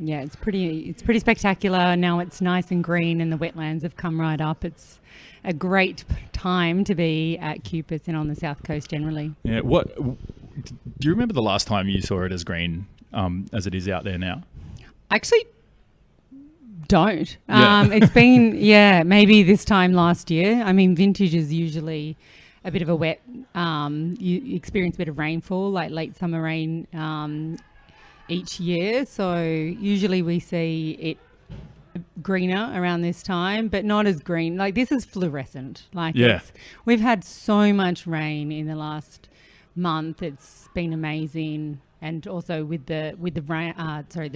Yeah, it's pretty spectacular. Now it's nice and green and the wetlands have come right up. It's a great time to be at Cupitt's and on the South Coast generally. Yeah. Do you remember the last time you saw it as green as it is out there now? Actually, don't. It's been, maybe this time last year. I mean, vintage is usually a bit of a wet, you experience a bit of rainfall, like late summer rain each year. So usually we see it greener around this time, but not as green. Like this is fluorescent. We've had so much rain in the last month. It's been amazing, and also with the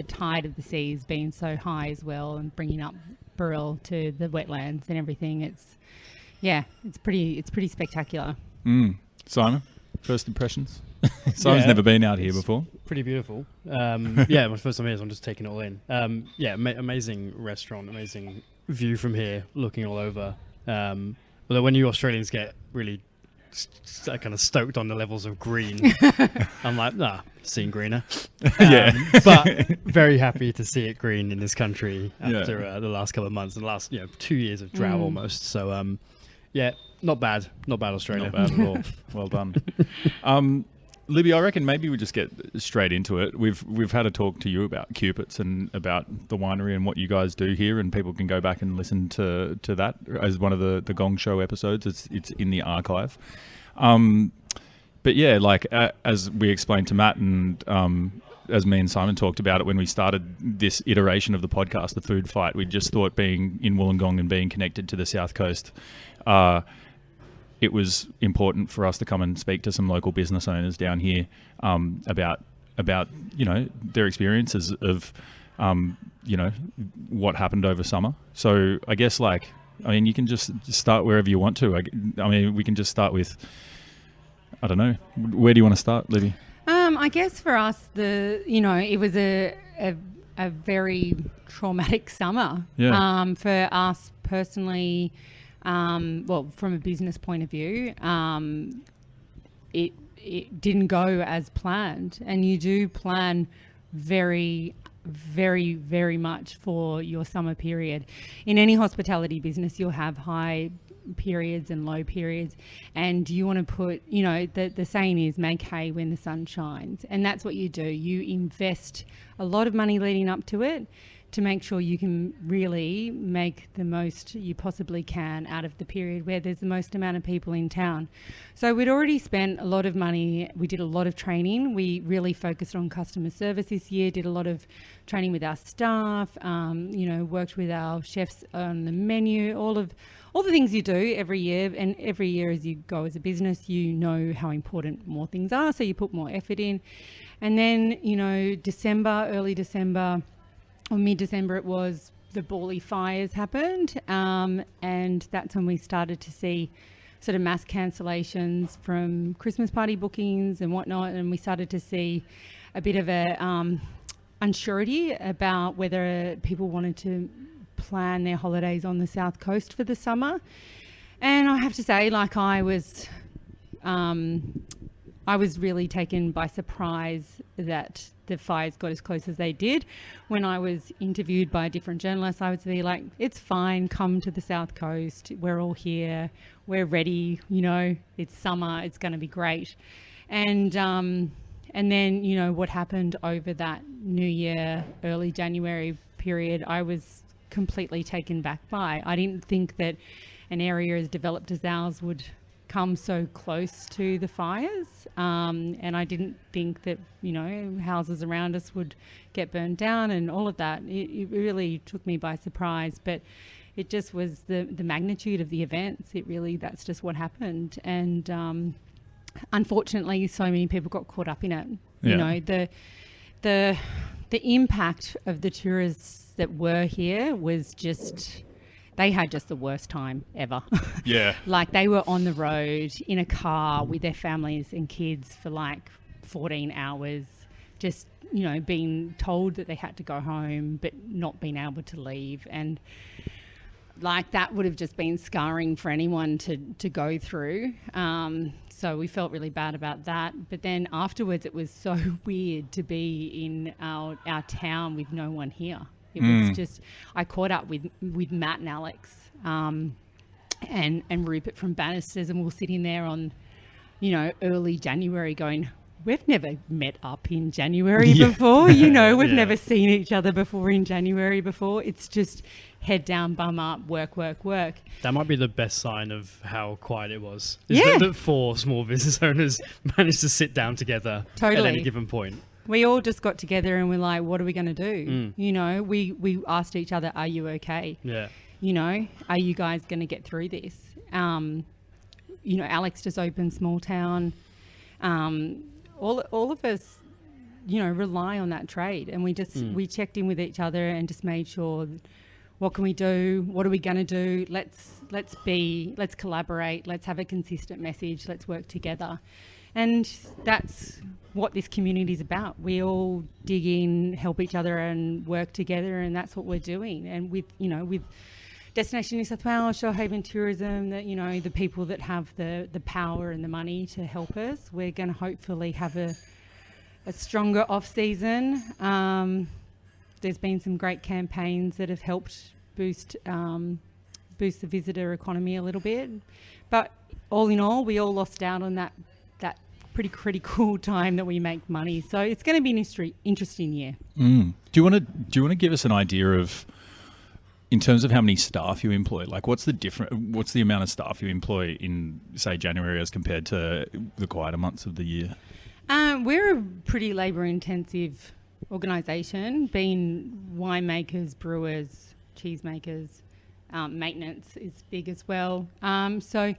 tide of the seas being so high as well, and bringing up Burrell to the wetlands and everything. It's pretty spectacular. Simon, first impressions? Simon's never been out here before. Pretty beautiful. My first time here, so I'm just taking it all in. Amazing restaurant, amazing view from here, looking all over. Although when you Australians get really kind of stoked on the levels of green. I'm like, nah, seen greener. But very happy to see it green in this country after the last couple of months and the last 2 years of drought almost. So not bad Australia. Not bad at all. Well done. Libby, I reckon maybe we just get straight into it. We've had a talk to you about Cupitts and about the winery and what you guys do here, and people can go back and listen to that as one of the Gong Show episodes. It's in the archive. But yeah, like as we explained to Matt and as me and Simon talked about it when we started this iteration of the podcast, The Food Fight, we just thought being in Wollongong and being connected to the South Coast, it was important for us to come and speak to some local business owners down here about their experiences of what happened over summer. So I guess you can just start wherever you want to. We can just start with, I don't know, where do you want to start, Libby? I guess for us, it was a very traumatic summer. Yeah. For us personally. From a business point of view, it didn't go as planned, and you do plan very, very, very much for your summer period. In any hospitality business, you'll have high periods and low periods, and you want to put, the saying is make hay when the sun shines, and that's what you do. You invest a lot of money leading up to it to make sure you can really make the most you possibly can out of the period where there's the most amount of people in town. So we'd already spent a lot of money. We did a lot of training. We really focused on customer service this year, did a lot of training with our staff, worked with our chefs on the menu, all the things you do every year. And every year as you go as a business, you know how important more things are, so you put more effort in. And then, early December, or mid-December it was, the bushfires happened, and that's when we started to see sort of mass cancellations from Christmas party bookings and whatnot, and we started to see a bit of a unsurety about whether people wanted to plan their holidays on the South Coast for the summer. And I have to say, I was really taken by surprise that the fires got as close as they did. When I was interviewed by different journalists, I would be like, it's fine, come to the South Coast. We're all here. We're ready. It's summer. It's going to be great. And then, what happened over that New Year, early January period, I was completely taken back by. I didn't think that an area as developed as ours would come so close to the fires, and I didn't think that houses around us would get burned down and all of that. It really took me by surprise, but it just was the magnitude of the events. That's just what happened, and unfortunately so many people got caught up in it. The impact of the tourists that were here was just, they had just the worst time ever. Yeah. They were on the road in a car with their families and kids for 14 hours, just, being told that they had to go home, but not being able to leave. And that would have just been scarring for anyone to go through. So we felt really bad about that. But then afterwards, it was so weird to be in our town with no one here. It was just, I caught up with Matt and Alex and Rupert from Bannisters, and we were sitting there on, early January going, we've never met up in January before, we've never seen each other before in January before. It's just head down, bum up, work, work, work. That might be the best sign of how quiet it was. That 4 small business owners managed to sit down together at any given point. We all just got together and we're like, what are we going to do? We asked each other, are you okay? Yeah. Are you guys going to get through this? Alex just opened Small Town. All of us, rely on that trade, and we checked in with each other and just made sure, what can we do? What are we going to do? Let's collaborate. Let's have a consistent message. Let's work together. And that's what this community is about. We all dig in, help each other and work together, and that's what we're doing. And with Destination New South Wales, Shoalhaven Tourism, that, you know, the people that have the power and the money to help us. We're going to hopefully have a stronger off-season. There's been some great campaigns that have helped boost the visitor economy a little bit. But all in all, we all lost out on that pretty critical time that we make money. So it's going to be an interesting year. Do you want to give us an idea of, in terms of how many staff you employ, like what's the amount of staff you employ in, say, January as compared to the quieter months of the year? We're a pretty labour-intensive organisation, being winemakers, brewers, cheesemakers. Maintenance is big as well. So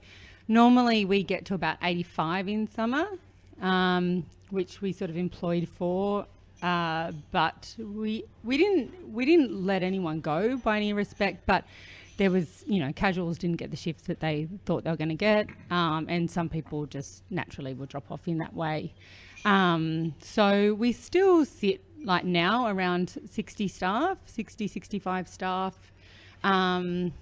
normally we get to about 85 in summer, which we sort of employed for. But we didn't let anyone go by any respect, but there was, you know, casuals didn't get the shifts that they thought they were going to get, and some people just naturally will drop off in that way. So we still sit like now around 65 staff, and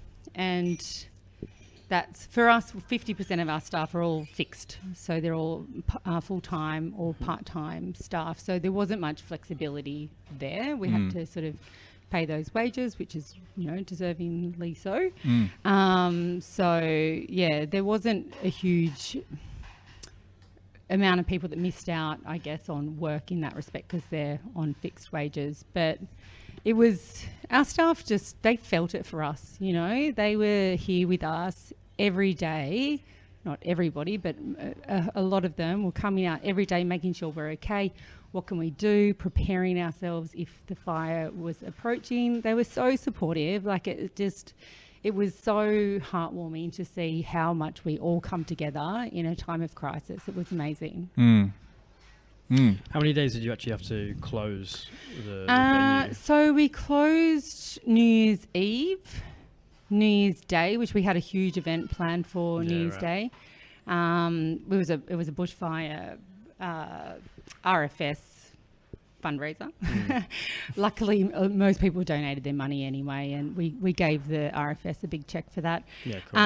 that's, for us, 50% of our staff are all fixed. So they're all full-time or part-time staff. So there wasn't much flexibility there. We had to sort of pay those wages, which is, you know, deservingly so. So, yeah, there wasn't a huge amount of people that missed out, I guess, on work in that respect because they're on fixed wages. But it was, our staff they felt it for us, you know. They were here with us every day. Not everybody, but a lot of them were coming out every day, making sure we're okay. What can we do? Preparing ourselves if the fire was approaching. They were so supportive. Like, it was so heartwarming to see how much we all come together in a time of crisis. It was amazing. How many days did you actually have to close the venue? So we closed New Year's Eve, New Year's Day, which we had a huge event planned for New Year's Day. It was a bushfire RFS fundraiser. Luckily, most people donated their money anyway, and we gave the RFS a big check for that. Yeah, cool.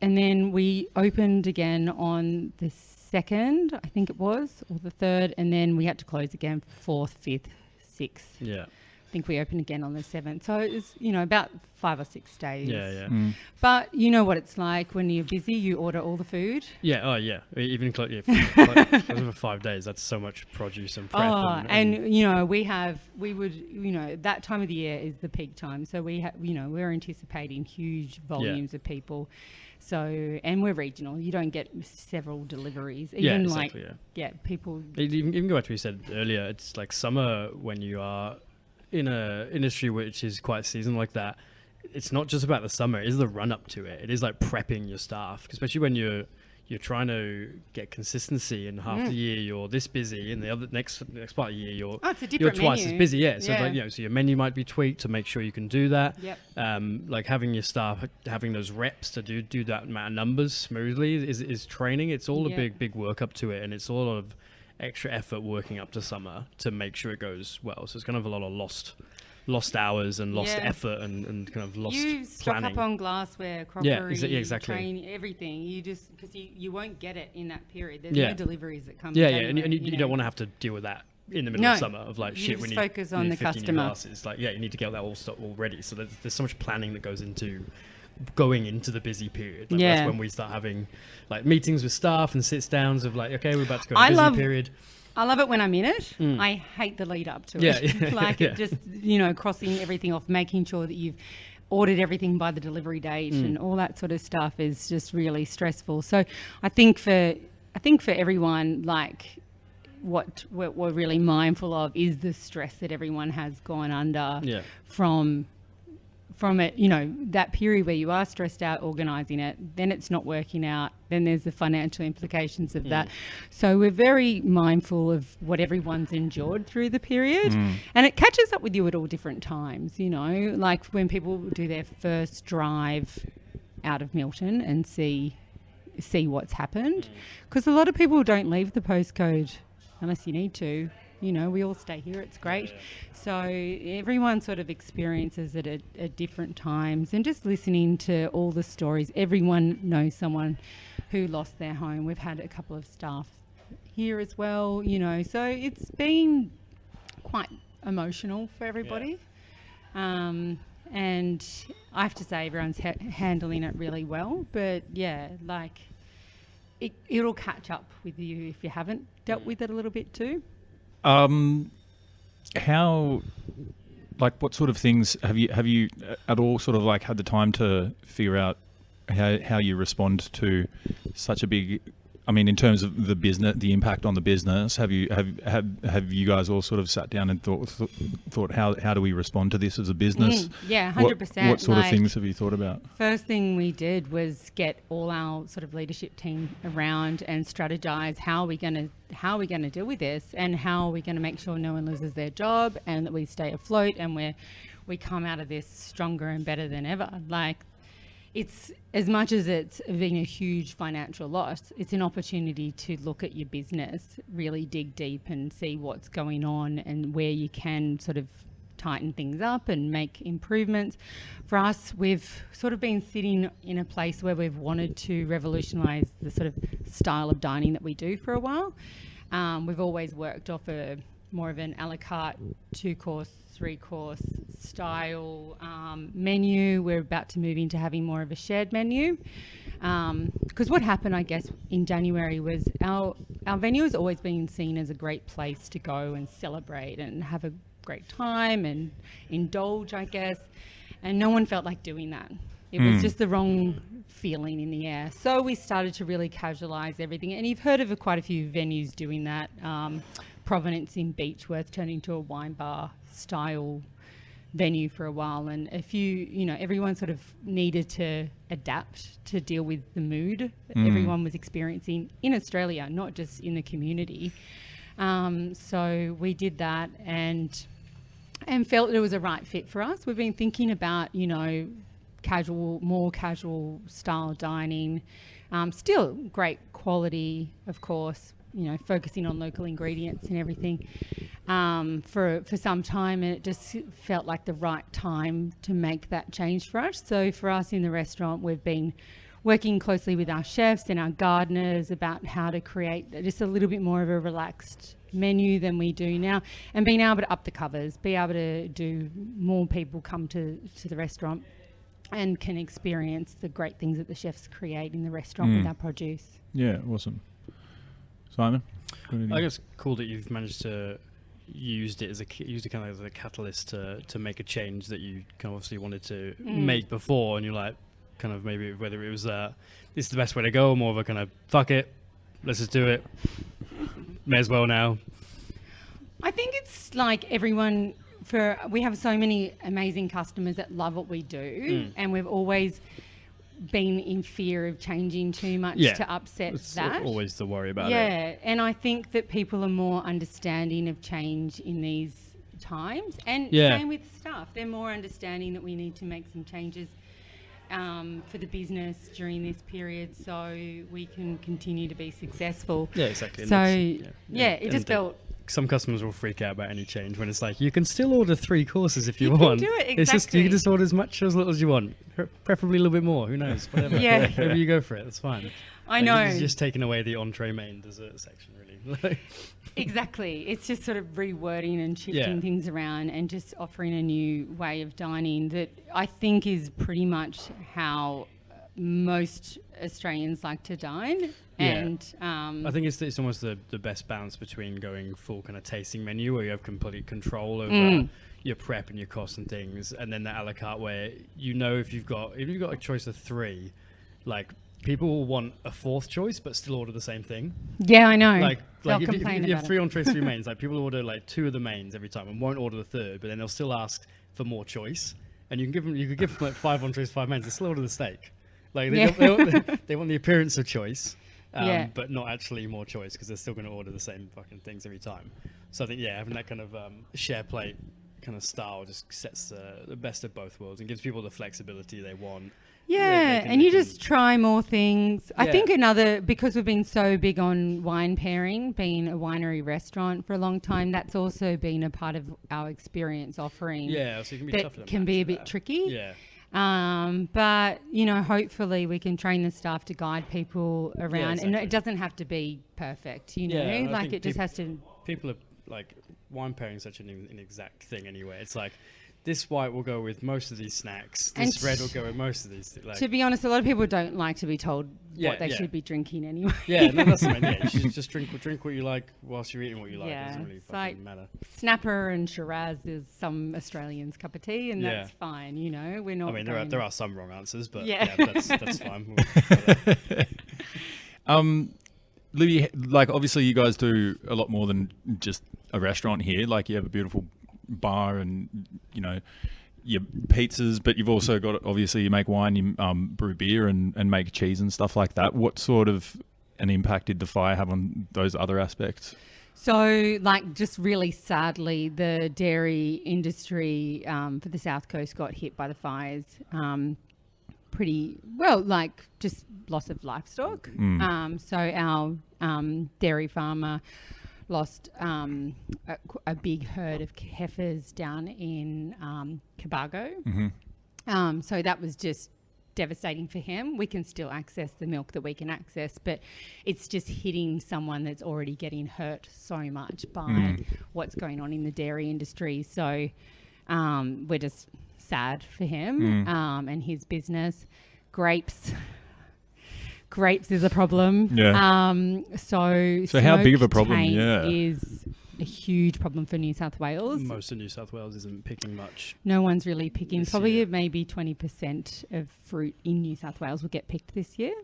And then we opened again on the 2nd, I think it was, or the 3rd, and then we had to close again 4th, 5th, 6th. Yeah. I think we opened again on the 7th. So it's, you know, about 5 or 6 days. Yeah. But you know what it's like when you're busy, you order all the food. Yeah, oh yeah. Even for 5 days, that's so much produce and prep. And you know, we would, you know, that time of the year is the peak time. So we're anticipating huge volumes of people. So, and we're regional. You don't get several deliveries. Even exactly, people. Even go back to what you said earlier, it's like summer when you are in a industry which is quite seasonal like that. It's not just about the summer, it is the run up to it. It is like prepping your staff, especially when you're trying to get consistency, and half the year you're this busy, and the other next part of the year you're twice as busy. So like, you know, so your menu might be tweaked to make sure you can do that. Like having your staff having those reps to do that amount of numbers smoothly is training. It's all a big work up to it, and it's all of extra effort working up to summer to make sure it goes well. So it's kind of a lot of lost hours and lost effort and kind of lost planning. You stock up on glassware, crockery, exactly. Train, everything. You just, because you won't get it in that period. There's no deliveries that come. And you don't want to have to deal with that in the middle of summer of like, shit, we need focus on the customer. Glasses. Like, you need to get that all stuff already. So there's so much planning that goes into going into the busy period. Like, that's when we start having like meetings with staff and sits downs of like, okay, we're about to go to busy period. I love it when I'm in it. I hate the lead up to it. Like it just, you know, crossing everything off, making sure that you've ordered everything by the delivery date and all that sort of stuff is just really stressful. So I think for everyone, like what we're really mindful of is the stress that everyone has gone under from it, you know, that period where you are stressed out organising it, then it's not working out, then there's the financial implications of that. So we're very mindful of what everyone's endured through the period, and it catches up with you at all different times, you know, like when people do their first drive out of Milton and see what's happened, because a lot of people don't leave the postcode unless you need to. You know, we all stay here. It's great. So everyone sort of experiences it at different times, and just listening to all the stories. Everyone knows someone who lost their home. We've had a couple of staff here as well, you know, so it's been quite emotional for everybody. And I have to say everyone's handling it really well, but yeah, like it'll catch up with you if you haven't dealt with it a little bit too. How, like, what sort of things have you at all sort of like had the time to figure out how you respond to such a big, I mean, in terms of the business, the impact on the business, have you guys all sort of sat down and thought how do we respond to this as a business? Yeah, 100%. What sort of things have you thought about? First thing we did was get all our sort of leadership team around and strategize how are we going to deal with this, and how are we going to make sure no one loses their job and that we stay afloat and we come out of this stronger and better than ever. Like, it's, as much as it's been a huge financial loss, it's an opportunity to look at your business, really dig deep and see what's going on and where you can sort of tighten things up and make improvements. For us, we've sort of been sitting in a place where we've wanted to revolutionise the sort of style of dining that we do for a while. We've always worked off more of an a la carte 2-course, 3-course style menu. We're about to move into having more of a shared menu. Because what happened, I guess, in January was our venue has always been seen as a great place to go and celebrate and have a great time and indulge, I guess. And no one felt like doing that. It was just the wrong feeling in the air. So we started to really casualise everything. And you've heard of quite a few venues doing that. Provenance in Beechworth turned into a wine bar style venue for a while, and everyone sort of needed to adapt to deal with the mood that everyone was experiencing in Australia, not just in the community. So we did that and felt it was a right fit for us. We've been thinking about, you know, more casual style dining, still great quality, of course, you know, focusing on local ingredients and everything for some time, and it just felt like the right time to make that change for us. So for us in the restaurant, we've been working closely with our chefs and our gardeners about how to create just a little bit more of a relaxed menu than we do now, and being able to up the covers, be able to do more people come to the restaurant and can experience the great things that the chefs create in the restaurant with our produce. Yeah, awesome. Simon? I guess cool that you've managed to use it kind of as a catalyst to make a change that you kind of obviously wanted to make before, and you're like, kind of maybe whether it was this is the best way to go, or more of a kind of fuck it, let's just do it, may as well now. I think it's like we have so many amazing customers that love what we do, and we've always been in fear of changing too much to upset that. Always the worry about it. Yeah, and I think that people are more understanding of change in these times, and same with staff. They're more understanding that we need to make some changes for the business during this period so we can continue to be successful. Yeah, exactly. So it just felt... Some customers will freak out about any change when it's like, you can still order 3 courses if you can want. Do it, exactly. It's just, you can just order as much or as little as you want, preferably a little bit more, who knows, whatever. Whatever you go for it, that's fine. I know. It's just taking away the entree main dessert section, really. Exactly. It's just sort of rewording and shifting things around and just offering a new way of dining that I think is pretty much how most Australians like to dine. And I think it's almost the best balance between going full kind of tasting menu where you have complete control over your prep and your costs and things, and then the a la carte where, you know, if you've got a choice of 3, like, people will want a 4th choice but still order the same thing. Yeah, I know. Like They'll if complain you have about 3 entrees, 3 mains, like, people order like 2 of the mains every time and won't order the 3rd, but then they'll still ask for more choice, and you could give them like 5 entrees, 5 mains, they still order the steak. Like they want the appearance of choice, but not actually more choice, because they're still going to order the same fucking things every time. So I think having that kind of share plate kind of style just sets the best of both worlds and gives people the flexibility they want. Yeah, and you just try more things. I think because we've been so big on wine pairing, being a winery restaurant for a long time, that's also been a part of our experience offering. Yeah, so it can be tough. That can be a bit tricky. Yeah. But, hopefully we can train the staff to guide people around. Yeah, exactly. And it doesn't have to be perfect, Yeah, like it just has to... People are like, wine pairing is such an inexact thing anyway. It's like, this white will go with most of these snacks. This red will go with most of these. Like, to be honest, a lot of people don't like to be told what they should be drinking anyway. Yeah, no, that's the main thing. You should just drink what you like whilst you're eating what you like. Yeah, It doesn't really it's fucking matter. Snapper and Shiraz is some Australians' cup of tea, and that's fine. We're not. I mean, there are some wrong answers, but that's fine. Libby, like obviously you guys do a lot more than just a restaurant here. Like you have a beautiful bar and your pizzas, but you've also got, obviously you make wine, you brew beer and make cheese and stuff like that. What sort of an impact did the fire have on those other aspects? So, just really sadly, the dairy industry for the South Coast got hit by the fires pretty well, just loss of livestock. So our dairy farmer lost a big herd of heifers down in Cobargo. So that was just devastating for him. We can still access the milk that we can access, but it's just hitting someone that's already getting hurt so much by what's going on in the dairy industry. So we're just sad for him and his business. Grapes is a problem. Yeah. So how big of a problem? Is a huge problem for New South Wales. Most of New South Wales isn't picking much. No one's really picking. This Probably year. maybe 20% of fruit in New South Wales will get picked this year.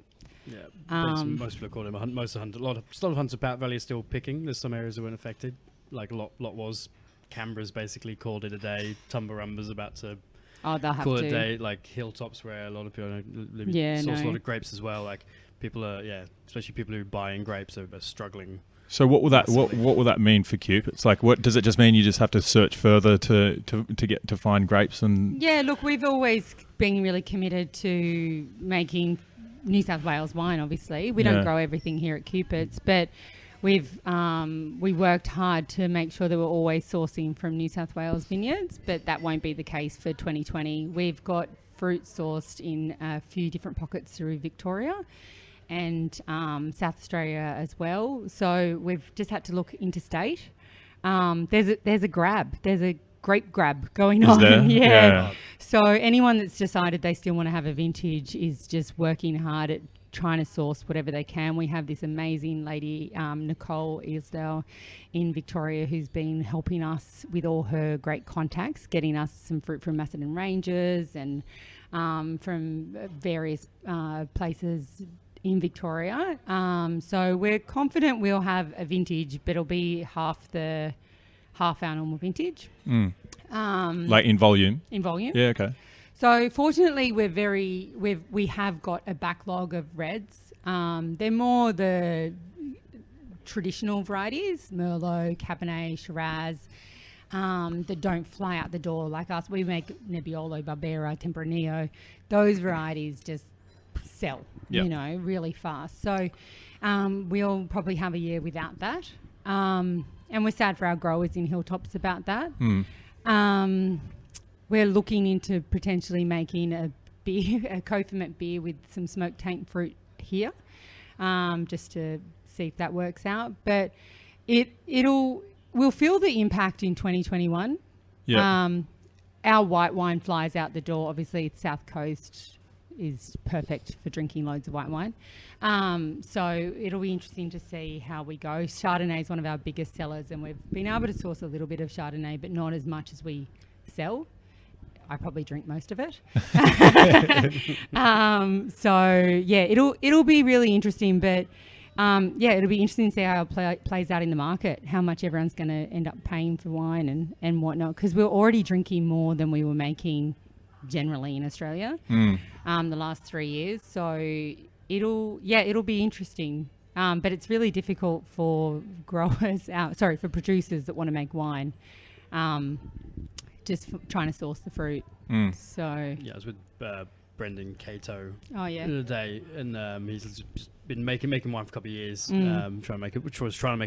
Yeah, most people call them most of a lot of Hunter Pat Valley is still picking. There's some areas that weren't affected. Like a lot was. Canberra's basically called it a day. Tumbarumba's about to They'll have call to. it a day. Like Hilltops, where a lot of people source a lot of grapes as well. Like people are, especially people who buy in grapes are struggling. So what will that mean for Cupitt? It's like, what does it just mean? You just have to search further to get to find grapes and. Yeah, look, we've always been really committed to making New South Wales wine. Obviously, we don't grow everything here at Cupitt's, but we worked hard to make sure that we're always sourcing from New South Wales vineyards, but that won't be the case for 2020. We've got fruit sourced in a few different pockets through Victoria and South Australia as well. So we've just had to look interstate. There's a grape grab going on. There? Yeah. So anyone that's decided they still want to have a vintage is just working hard at trying to source whatever they can. We have this amazing lady, Nicole Easdale in Victoria, who's been helping us with all her great contacts, getting us some fruit from Macedon Ranges and from various places in Victoria. So we're confident we'll have a vintage, but it'll be half our normal vintage. Like in volume? In volume. Yeah, okay. So fortunately, we have got a backlog of reds. They're more the traditional varieties, Merlot, Cabernet, Shiraz, that don't fly out the door like us. We make Nebbiolo, Barbera, Tempranillo. Those varieties just sell, really fast. So we'll probably have a year without that. And we're sad for our growers in Hilltops about that. We're looking into potentially making a co-ferment beer with some smoked taint fruit here, just to see if that works out. But we'll feel the impact in 2021. Yeah. Our white wine flies out the door. Obviously, it's South Coast is perfect for drinking loads of white wine. So it'll be interesting to see how we go. Chardonnay is one of our biggest sellers, and we've been able to source a little bit of Chardonnay, but not as much as we sell. I probably drink most of it. It'll be really interesting, but it'll be interesting to see how it plays out in the market, how much everyone's going to end up paying for wine and whatnot, because we're already drinking more than we were making generally in Australia the last 3 years. So it'll be interesting, but it's really difficult for producers that want to make wine. just trying to source the fruit. So Yeah, I was with Brendan Cato oh the yeah, other day, and he's just been making wine for a couple of years, trying to make a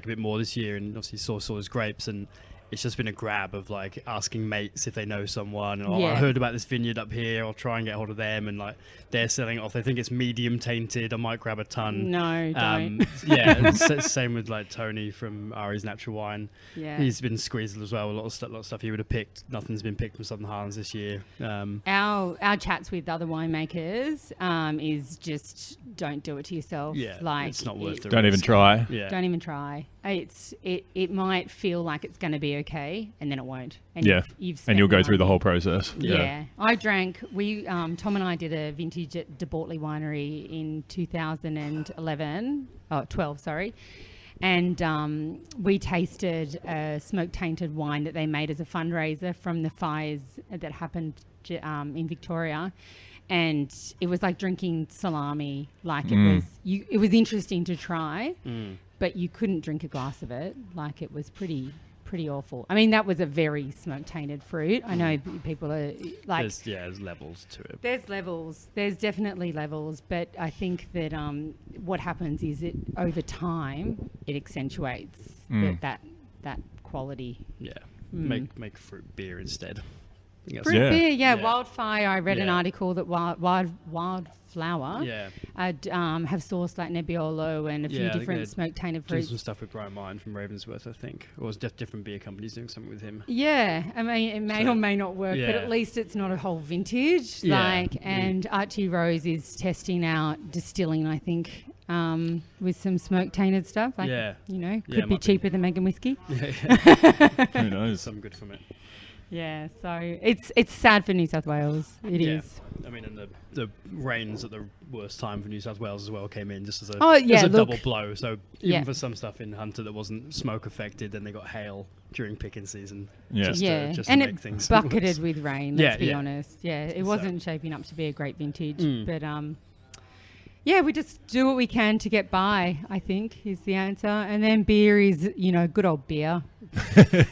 bit more this year, and obviously sourced all his grapes, and it's just been a grab of like asking mates if they know someone, and I heard about this vineyard up here, I'll try and get hold of them, and like they're selling it off. They think it's medium tainted. I might grab a ton. no, don't. Yeah, same with like Tony from Ari's Natural Wine. Yeah. He's been squeezed as well. A lot of stuff he would have picked. Nothing's been picked from Southern Highlands this year. Our chats with other winemakers is just don't do it to yourself. Yeah, like it's not worth it. Don't even try. Yeah. Don't even try. It might feel like it's going to be okay, and then it won't. And Yeah. you've And you'll go spent through the money. whole process. Yeah. I drank. Tom and I did a vintage at De Bortley Winery in 12, sorry. And we tasted a smoke-tainted wine that they made as a fundraiser from the fires that happened in Victoria. And it was like drinking salami. Like it was interesting to try, but you couldn't drink a glass of it. Like it was pretty awful. I mean, that was a very smoke-tainted fruit. I know people are like... There's levels to it. There's levels. There's definitely levels. But I think that what happens is it over time, it accentuates that quality. Yeah. Make fruit beer instead. Fruit Yeah. beer, Yeah. Wildfire. I read an Yeah. article that Wildflower Yeah. have sourced like Nebbiolo and a few Yeah, I think different they're smoke-tainted Doing fruits. some stuff with Brian Mine from Ravensworth, I think. Or it's different beer companies doing something with him. Yeah, I mean, it may So, or may not work, but yeah. at least it's not a whole vintage. Yeah. And Archie Rose is testing out distilling, I think, with some smoke-tainted stuff. Like, Yeah. you know, Yeah, could it be might be. cheaper than Megan whiskey. Who knows? Some good from it. Yeah, so it's sad for New South Wales. It is. I mean, and the rains at the worst time for New South Wales as well came in just as a, look. double blow. So even Yeah. for some stuff in Hunter that wasn't smoke affected, then they got hail during picking season. Yeah. Just Yeah, to and make it things bucketed worse. with rain, Yeah, let's be yeah. honest. Yeah, it So- wasn't shaping up to be a great vintage. Mm. But yeah, we just do what we can to get by, I think, is the answer. And then beer is, good old beer.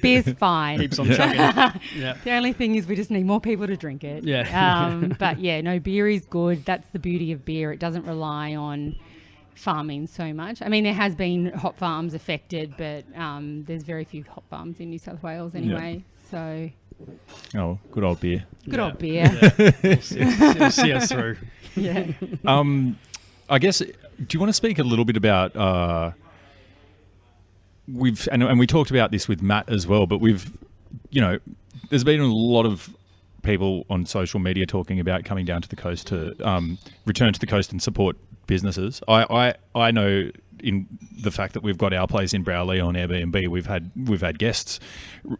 Beer's fine. Keeps on chugging. Yeah. The only thing is we just need more people to drink it. Yeah. But yeah, no, beer is good. That's the beauty of beer. It doesn't rely on farming so much. I mean, there has been hop farms affected, but there's very few hop farms in New South Wales anyway. So Oh, good old beer. good Yeah. old beer. Yeah. It'll see us through. Yeah. I guess, do you want to speak a little bit about and we talked about this with Matt as well, but there's been a lot of people on social media talking about coming down to the coast to return to the coast and support businesses. I know in the fact that we've got our place in Browley on Airbnb, we've had guests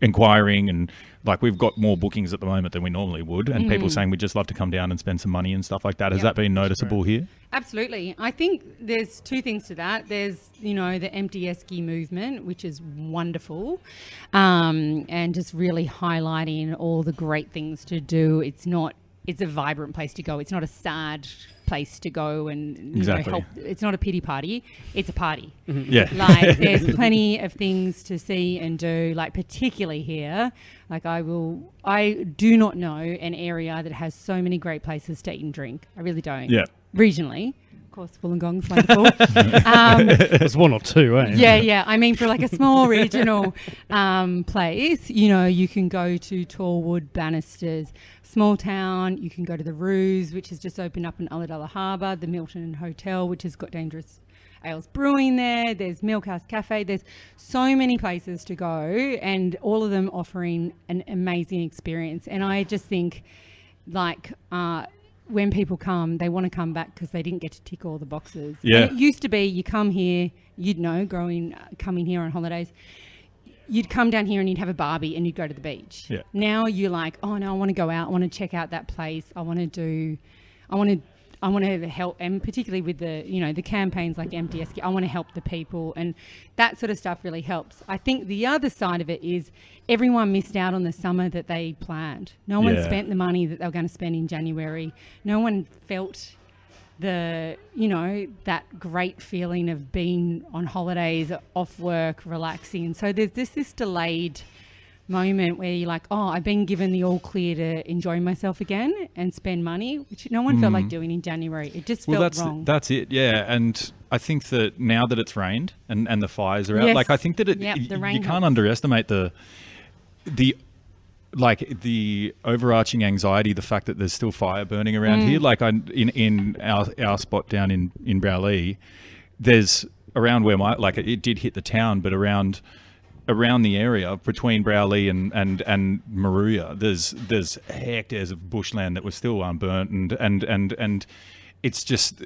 inquiring, and like we've got more bookings at the moment than we normally would, and people saying we'd just love to come down and spend some money and stuff like that. Has Yep. that been noticeable here? Absolutely. I think there's two things to that. There's, the empty esky movement, which is wonderful, and just really highlighting all the great things to do. It's a vibrant place to go. It's not a sad place to go and Exactly. help. It's not a pity party. It's a party. Yeah. Like there's plenty of things to see and do, like particularly here. Like I do not know an area that has so many great places to eat and drink. I really don't. Yeah. Regionally. Of course, Wollongong's wonderful. There's one or two, eh? Yeah. I mean, for like a small regional place, you can go to Tallwood, Bannisters, small town. You can go to the Ruse, which has just opened up in Ulladulla Harbour, the Milton Hotel, which has got Dangerous Ales Brewing there. There's Milkhouse Cafe. There's so many places to go, and all of them offering an amazing experience. And I just think, like, when people come, they want to come back because they didn't get to tick all the boxes. Yeah. And it used to be you come here, coming here on holidays, you'd come down here and you'd have a barbie and you'd go to the beach. Yeah. Now you're like, oh no, I want to go out. I want to check out that place. I want to help, and particularly with the campaigns like Empty Esky, I want to help the people, and that sort of stuff really helps. I think the other side of it is everyone missed out on the summer that they planned. No one Yeah. spent the money that they were going to spend in January. No one felt that great feeling of being on holidays, off work, relaxing. So there's this delayed moment where you're like, oh, I've been given the all clear to enjoy myself again and spend money, which no one felt like doing in January. It just felt wrong. That's it, yeah. And I think that now that it's rained and the fires are out, Yes. like I think that the rain you can't helps. underestimate the overarching anxiety, the fact that there's still fire burning around here. Like in our spot down in Browley, there's around where it did hit the town, but around the area between Browley and Maruya, there's hectares of bushland that was still unburnt, and it's just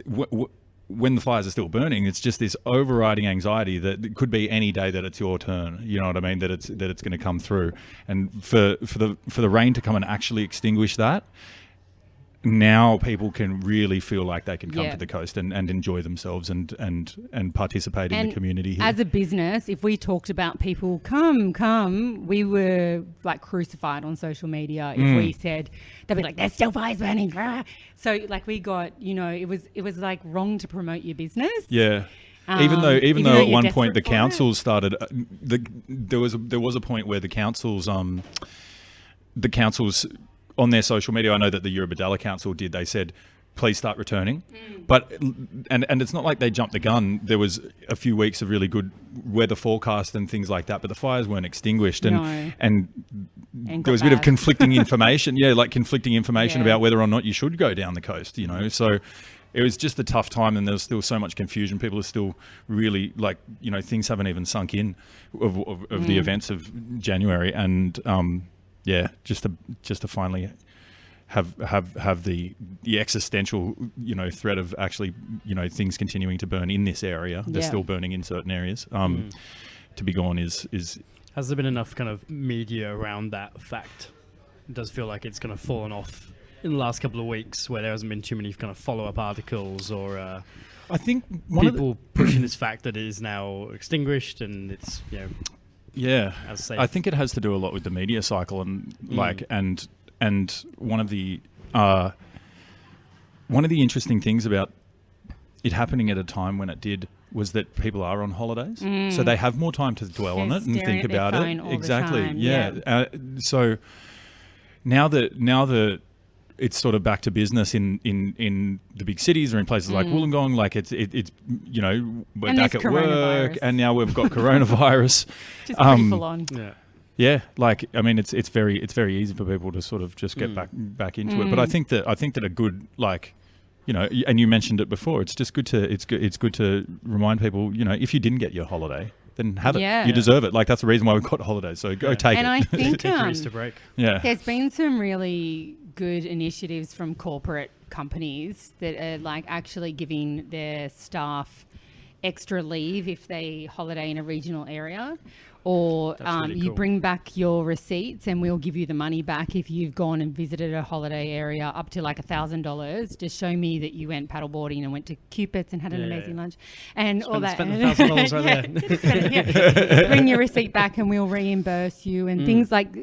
when the fires are still burning, it's just this overriding anxiety that it could be any day that it's your turn. You know what I mean? That it's going to come through, and for the rain to come and actually extinguish that. Now people can really feel like they can come to the coast and enjoy themselves and participate in the community here. As a business, if we talked about people come, we were like crucified on social media. If we said, they'd be like, there's still fires burning. Rah. So like we got, it was like wrong to promote your business. Yeah. Even though at one point the desperate for councils started, there was a point where the councils on their social media, I know that the Eurobodalla Council did, they said, please start returning. But, and it's not like they jumped the gun. There was a few weeks of really good weather forecast and things like that, but the fires weren't extinguished. And there was a bit of conflicting information. Conflicting information about whether or not you should go down the coast, So it was just a tough time, and there was still so much confusion. People are still really things haven't even sunk in of the events of January. And, just to finally have the existential threat of actually things continuing to burn in this area. They're still burning in certain areas. To be gone is. Has there been enough kind of media around that fact? It does feel like it's kind of fallen off in the last couple of weeks, where there hasn't been too many kind of follow-up articles or I think people pushing this fact that it is now extinguished and it's Yeah, as safe. I think it has to do a lot with the media cycle and and one of the interesting things about it happening at a time when it did was that people are on holidays, so they have more time to dwell on it and think about it. Exactly, yeah. So now that it's sort of back to business in the big cities or in places like Wollongong. Like it's we're back at work, and now we've got coronavirus. Just pretty full on. Yeah, like I mean, it's very easy for people to sort of just get back into it. But I think that a good and you mentioned it before. It's just good to remind people. If you didn't get your holiday, then have it. Yeah. You deserve it. Like that's the reason why we've got holidays. So go take it. And I think Take your Easter break. Yeah, there's been some really good initiatives from corporate companies that are like actually giving their staff extra leave if they holiday in a regional area, or really you cool. bring back your receipts and we'll give you the money back if you've gone and visited a holiday area up to like $1,000. Just show me that you went paddleboarding and went to Cupitt's and had an amazing lunch and all that. Spend $1,000 right there. Bring your receipt back and we'll reimburse you, and things like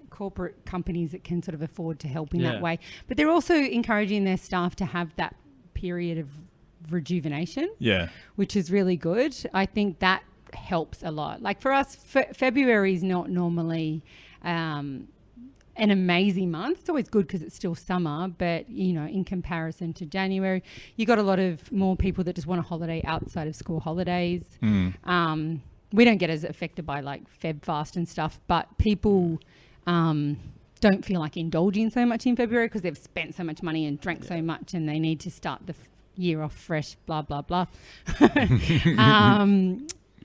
corporate companies that can sort of afford to help in that way. But they're also encouraging their staff to have that period of rejuvenation, which is really good. I think that helps a lot. Like for us, February is not normally an amazing month. It's always good because it's still summer, but in comparison to January, you got a lot of more people that just want a holiday outside of school holidays. We don't get as affected by like Feb fast and stuff, but people don't feel like indulging so much in February because they've spent so much money and drank so much, and they need to start the year off fresh, blah, blah, blah.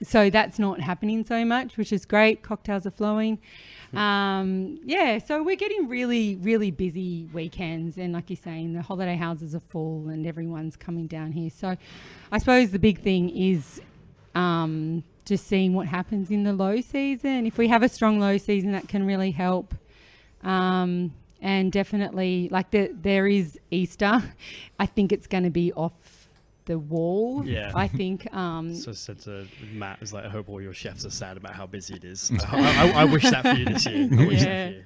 So that's not happening so much, which is great. Cocktails are flowing. So we're getting really, really busy weekends. And like you're saying, the holiday houses are full and everyone's coming down here. So I suppose the big thing is just seeing what happens in the low season. If we have a strong low season, that can really help. And definitely, like there is Easter. I think it's going to be off the wall. Yeah. I think. So said to Matt, is like, I hope all your chefs are sad about how busy it is. I wish that for you this year. I wish that for you.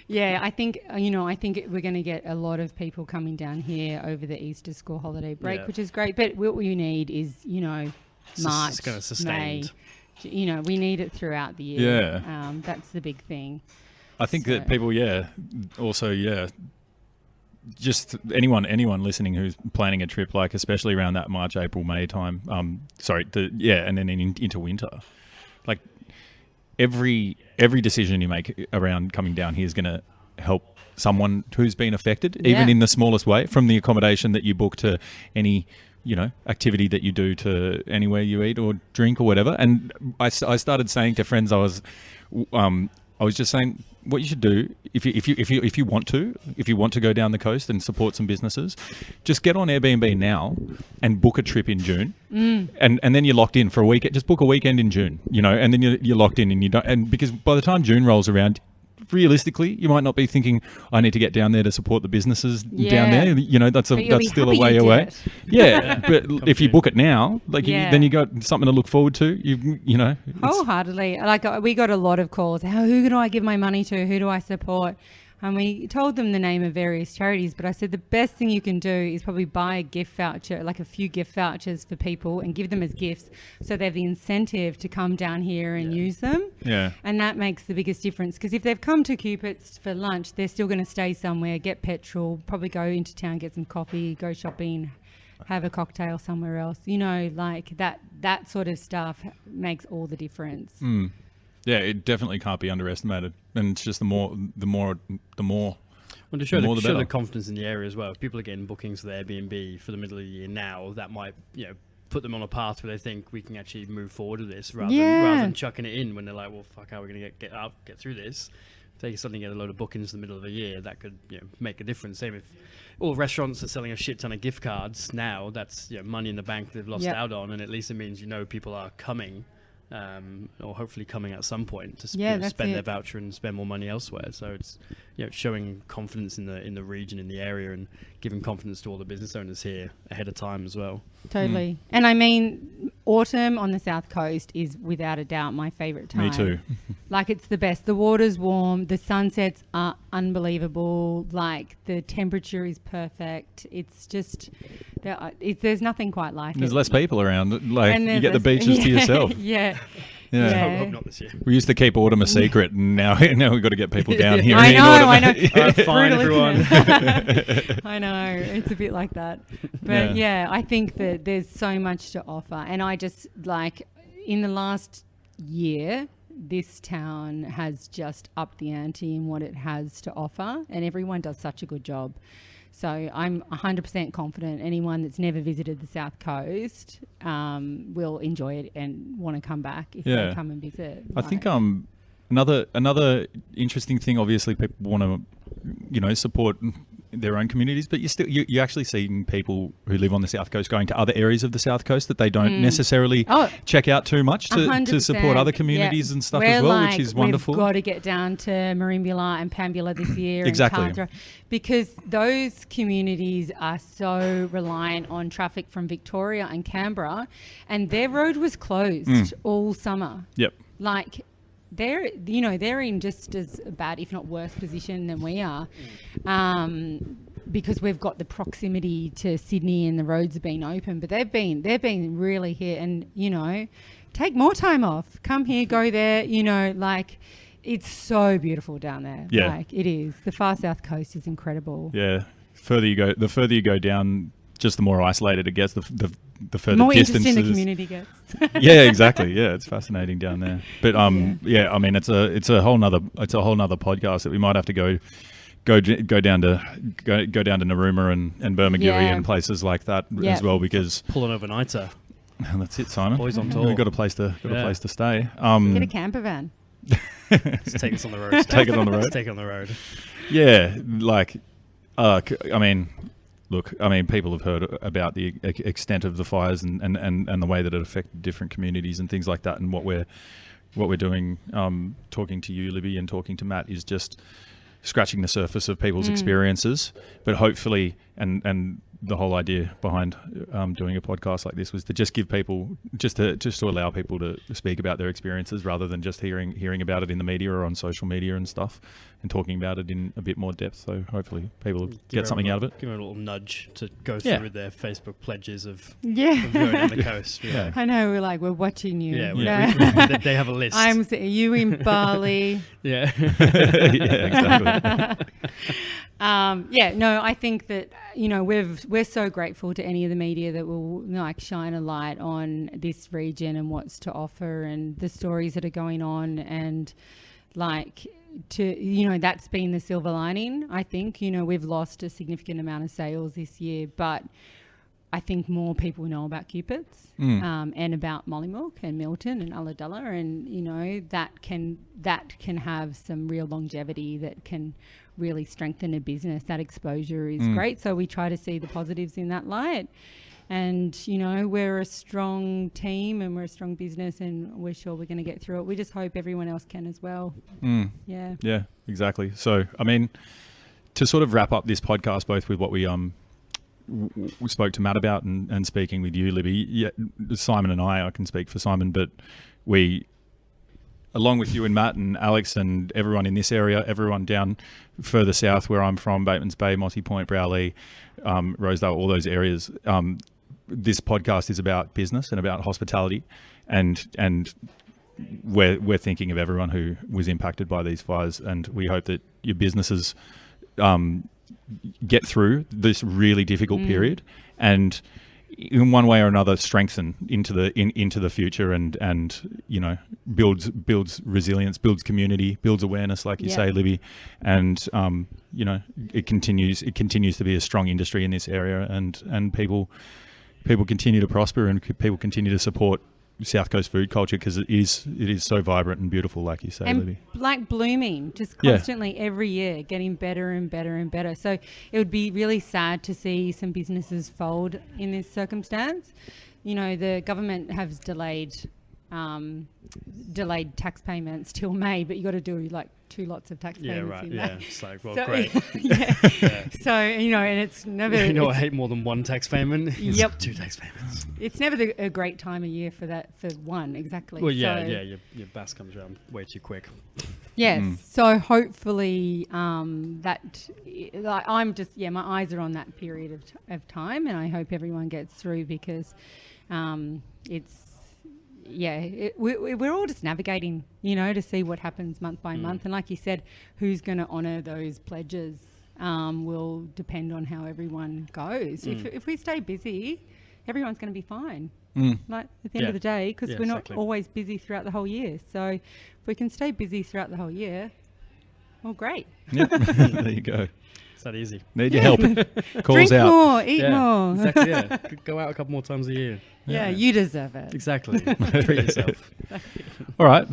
Yeah, I think we're going to get a lot of people coming down here over the Easter school holiday break, which is great. But what we need is March, it's gonna May, sustained. You know, we need it throughout the year. Yeah. That's the big thing. I think that people, also, just anyone listening who's planning a trip, like especially around that March, April, May time. And then into winter, like every decision you make around coming down here is going to help someone who's been affected, even in the smallest way, from the accommodation that you book to any activity that you do to anywhere you eat or drink or whatever. And I started saying to friends, I was just saying, what you should do if you want to go down the coast and support some businesses, just get on Airbnb now and book a trip in June, and then you're locked in for a weekend. Just book a weekend in June, and then you're locked in, and you don't. And because by the time June rolls around, realistically, you might not be thinking, I need to get down there to support the businesses down there. That's still a way away. But if you book it now, then you got something to look forward to. Wholeheartedly. Like we got a lot of calls. Who do I give my money to? Who do I support? And we told them the name of various charities, but I said the best thing you can do is probably buy a gift voucher, like a few gift vouchers for people, and give them as gifts so they have the incentive to come down here and use them. Yeah. And that makes the biggest difference, because if they've come to Cupitt's for lunch, they're still going to stay somewhere, get petrol, probably go into town, get some coffee, go shopping, have a cocktail somewhere else. Like that sort of stuff makes all the difference. Mm. Yeah, it definitely can't be underestimated, and it's just the more. Well, to show the confidence in the area as well. If people are getting bookings for the Airbnb for the middle of the year now, that might put them on a path where they think we can actually move forward with this rather than chucking it in when they're like, well, fuck, how are we going to get through this? If they suddenly get a load of bookings in the middle of the year, that could make a difference. Same if all restaurants are selling a shit ton of gift cards now, that's money in the bank they've lost out on, and at least it means people are coming. Or hopefully coming at some point to spend their voucher and spend more money elsewhere. So it's showing confidence in the region, in the area, and giving confidence to all the business owners here ahead of time as well. Totally. And I mean, autumn on the South Coast is without a doubt my favourite time. Me too. Like, it's the best. The water's warm, the sunsets are unbelievable, like the temperature is perfect. It's just there's nothing quite like it. There's less people around, like you get the beaches to yourself. Yeah. I hope not this year. We used to keep autumn a secret, and now we've got to get people down here. I know. It's fine, everyone. I know, it's a bit like that. But I think that there's so much to offer. And I just, in the last year, this town has just upped the ante in what it has to offer, and everyone does such a good job. So I'm 100% confident anyone that's never visited the South Coast will enjoy it and want to come back if they come and visit. I think another interesting thing, obviously people want to support their own communities, but you're actually seeing people who live on the South Coast going to other areas of the South Coast that they don't necessarily check out too much to support other communities and stuff as well, which is wonderful. We've got to get down to Merimbula and Pambula this year. Exactly. And Cardra, because those communities are so reliant on traffic from Victoria and Canberra, and their road was closed all summer. Yep. They're in just as bad, if not worse, position than we are, because we've got the proximity to Sydney and the roads have been open. But they've been really hit, and take more time off. Come here, go there. It's so beautiful down there. Yeah, it is. The far South Coast is incredible. Yeah, the further you go down, just the more isolated it gets. The further more distances. interesting the community gets. Yeah, exactly. Yeah, it's fascinating down there. But I mean, it's a whole nother podcast that we might have to go down to Narooma and Bermagui and places like that as well, because pull an overnighter. That's it, Simon. Boys on tour. We've got a place to stay. Get a camper van. Let's take us on the road. Take it on the road. Let's take it on the road. Yeah, people have heard about the extent of the fires and the way that it affected different communities and things like that. And what we're doing, talking to you, Libby, and talking to Matt, is just scratching the surface of people's experiences. But hopefully, and the whole idea behind doing a podcast like this was to just give people, just to allow people to speak about their experiences rather than just hearing about it in the media or on social media and stuff, and talking about it in a bit more depth. So hopefully people get something out of it. Give them a little nudge to go through their Facebook pledges of Yeah. going on the coast. Yeah. I know, we're watching you. They have a list. You in Bali. Yeah. Yeah, exactly. I think that, we're so grateful to any of the media that will shine a light on this region and what's to offer and the stories that are going on, and that's been the silver lining. I think, we've lost a significant amount of sales this year, but I think more people know about Cupitt's and about Mollymook and Milton and Ulladulla, and that can have some real longevity that can really strengthen a business. That exposure is great, so we try to see the positives in that light. And we're a strong team and we're a strong business, and we're sure we're going to get through it. We just hope everyone else can as well. Yeah, exactly. So I mean, to sort of wrap up this podcast, both with what we spoke to Matt about and speaking with you, Libby, Simon and I can speak for Simon, but we, along with you and Matt and Alex and everyone in this area, everyone down further south where I'm from, Bateman's Bay, Mossy Point, Browley, Rosedale, all those areas, this podcast is about business and about hospitality, and we're thinking of everyone who was impacted by these fires, and we hope that your businesses get through this really difficult period, and in one way or another strengthen into the future, and builds resilience, builds community, builds awareness, like you say, Libby, and it continues to be a strong industry in this area, and people continue to prosper, and people continue to support South Coast food culture because it is so vibrant and beautiful, like you say, and Libby. Like blooming, just constantly every year, getting better and better and better. So it would be really sad to see some businesses fold in this circumstance. The government has delayed tax payments till May, but you got to do 2 lots of tax payments in May. It's like, so, great. So, and it's never... I hate more than one tax payment. Yep. 2 tax payments. It's never a great time of year for one, exactly. Well, your bass comes around way too quick. Yes. So hopefully my eyes are on that period of time, and I hope everyone gets through, because we're all just navigating, to see what happens month by month. And like you said, who's going to honour those pledges will depend on how everyone goes. If we stay busy, everyone's going to be fine. At the end of the day, because we're not always busy throughout the whole year. So if we can stay busy throughout the whole year, well, great. Yep. There you go. It's that easy. Need your help. Calls Drink out. more, eat more. Exactly, yeah. Go out a couple more times a year. Yeah, you deserve it. Exactly. Treat yourself. All right.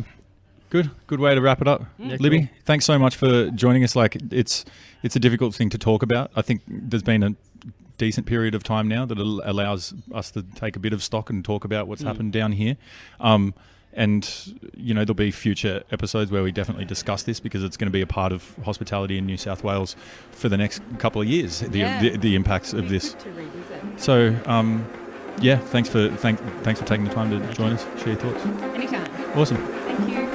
Good way to wrap it up. Yeah, Libby, cool. thanks so much for joining us. It's a difficult thing to talk about. I think there's been a decent period of time now that allows us to take a bit of stock and talk about what's happened down here. And there'll be future episodes where we definitely discuss this, because it's going to be a part of hospitality in New South Wales for the next couple of years. The impacts of this. Good to revisit. So, thanks for taking the time to join us, share your thoughts. Anytime. Awesome. Thank you.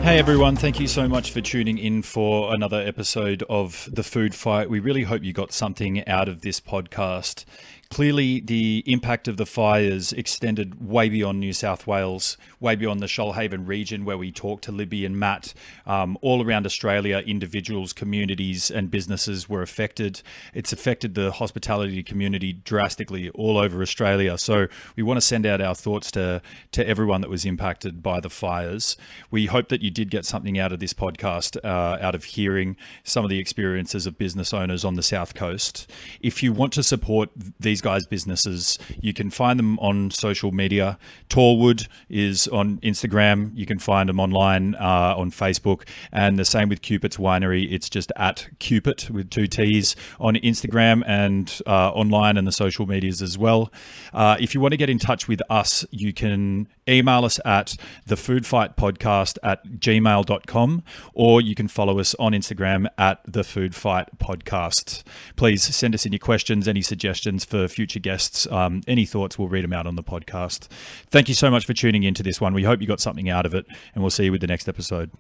Hey everyone, thank you so much for tuning in for another episode of The Food Fight. We really hope you got something out of this podcast. Clearly, the impact of the fires extended way beyond New South Wales, way beyond the Shoalhaven region, where we talked to Libby and Matt. All around Australia, individuals, communities and businesses were affected. It's affected the hospitality community drastically all over Australia. So we want to send out our thoughts to everyone that was impacted by the fires. We hope that you did get something out of this podcast, out of hearing some of the experiences of business owners on the South Coast. If you want to support these these guys' businesses. You can find them on social media. Tallwood is on Instagram. You can find them online on Facebook. And the same with Cupitt's Winery. It's just at Cupitt with 2 T's on Instagram and online and the social medias as well. If you want to get in touch with us, you can email us at thefoodfightpodcast@gmail.com, or you can follow us on Instagram at thefoodfightpodcast. Please send us any questions, any suggestions for future guests, any thoughts. We'll read them out on the podcast. Thank you so much for tuning into this one. We hope you got something out of it, and we'll see you with the next episode.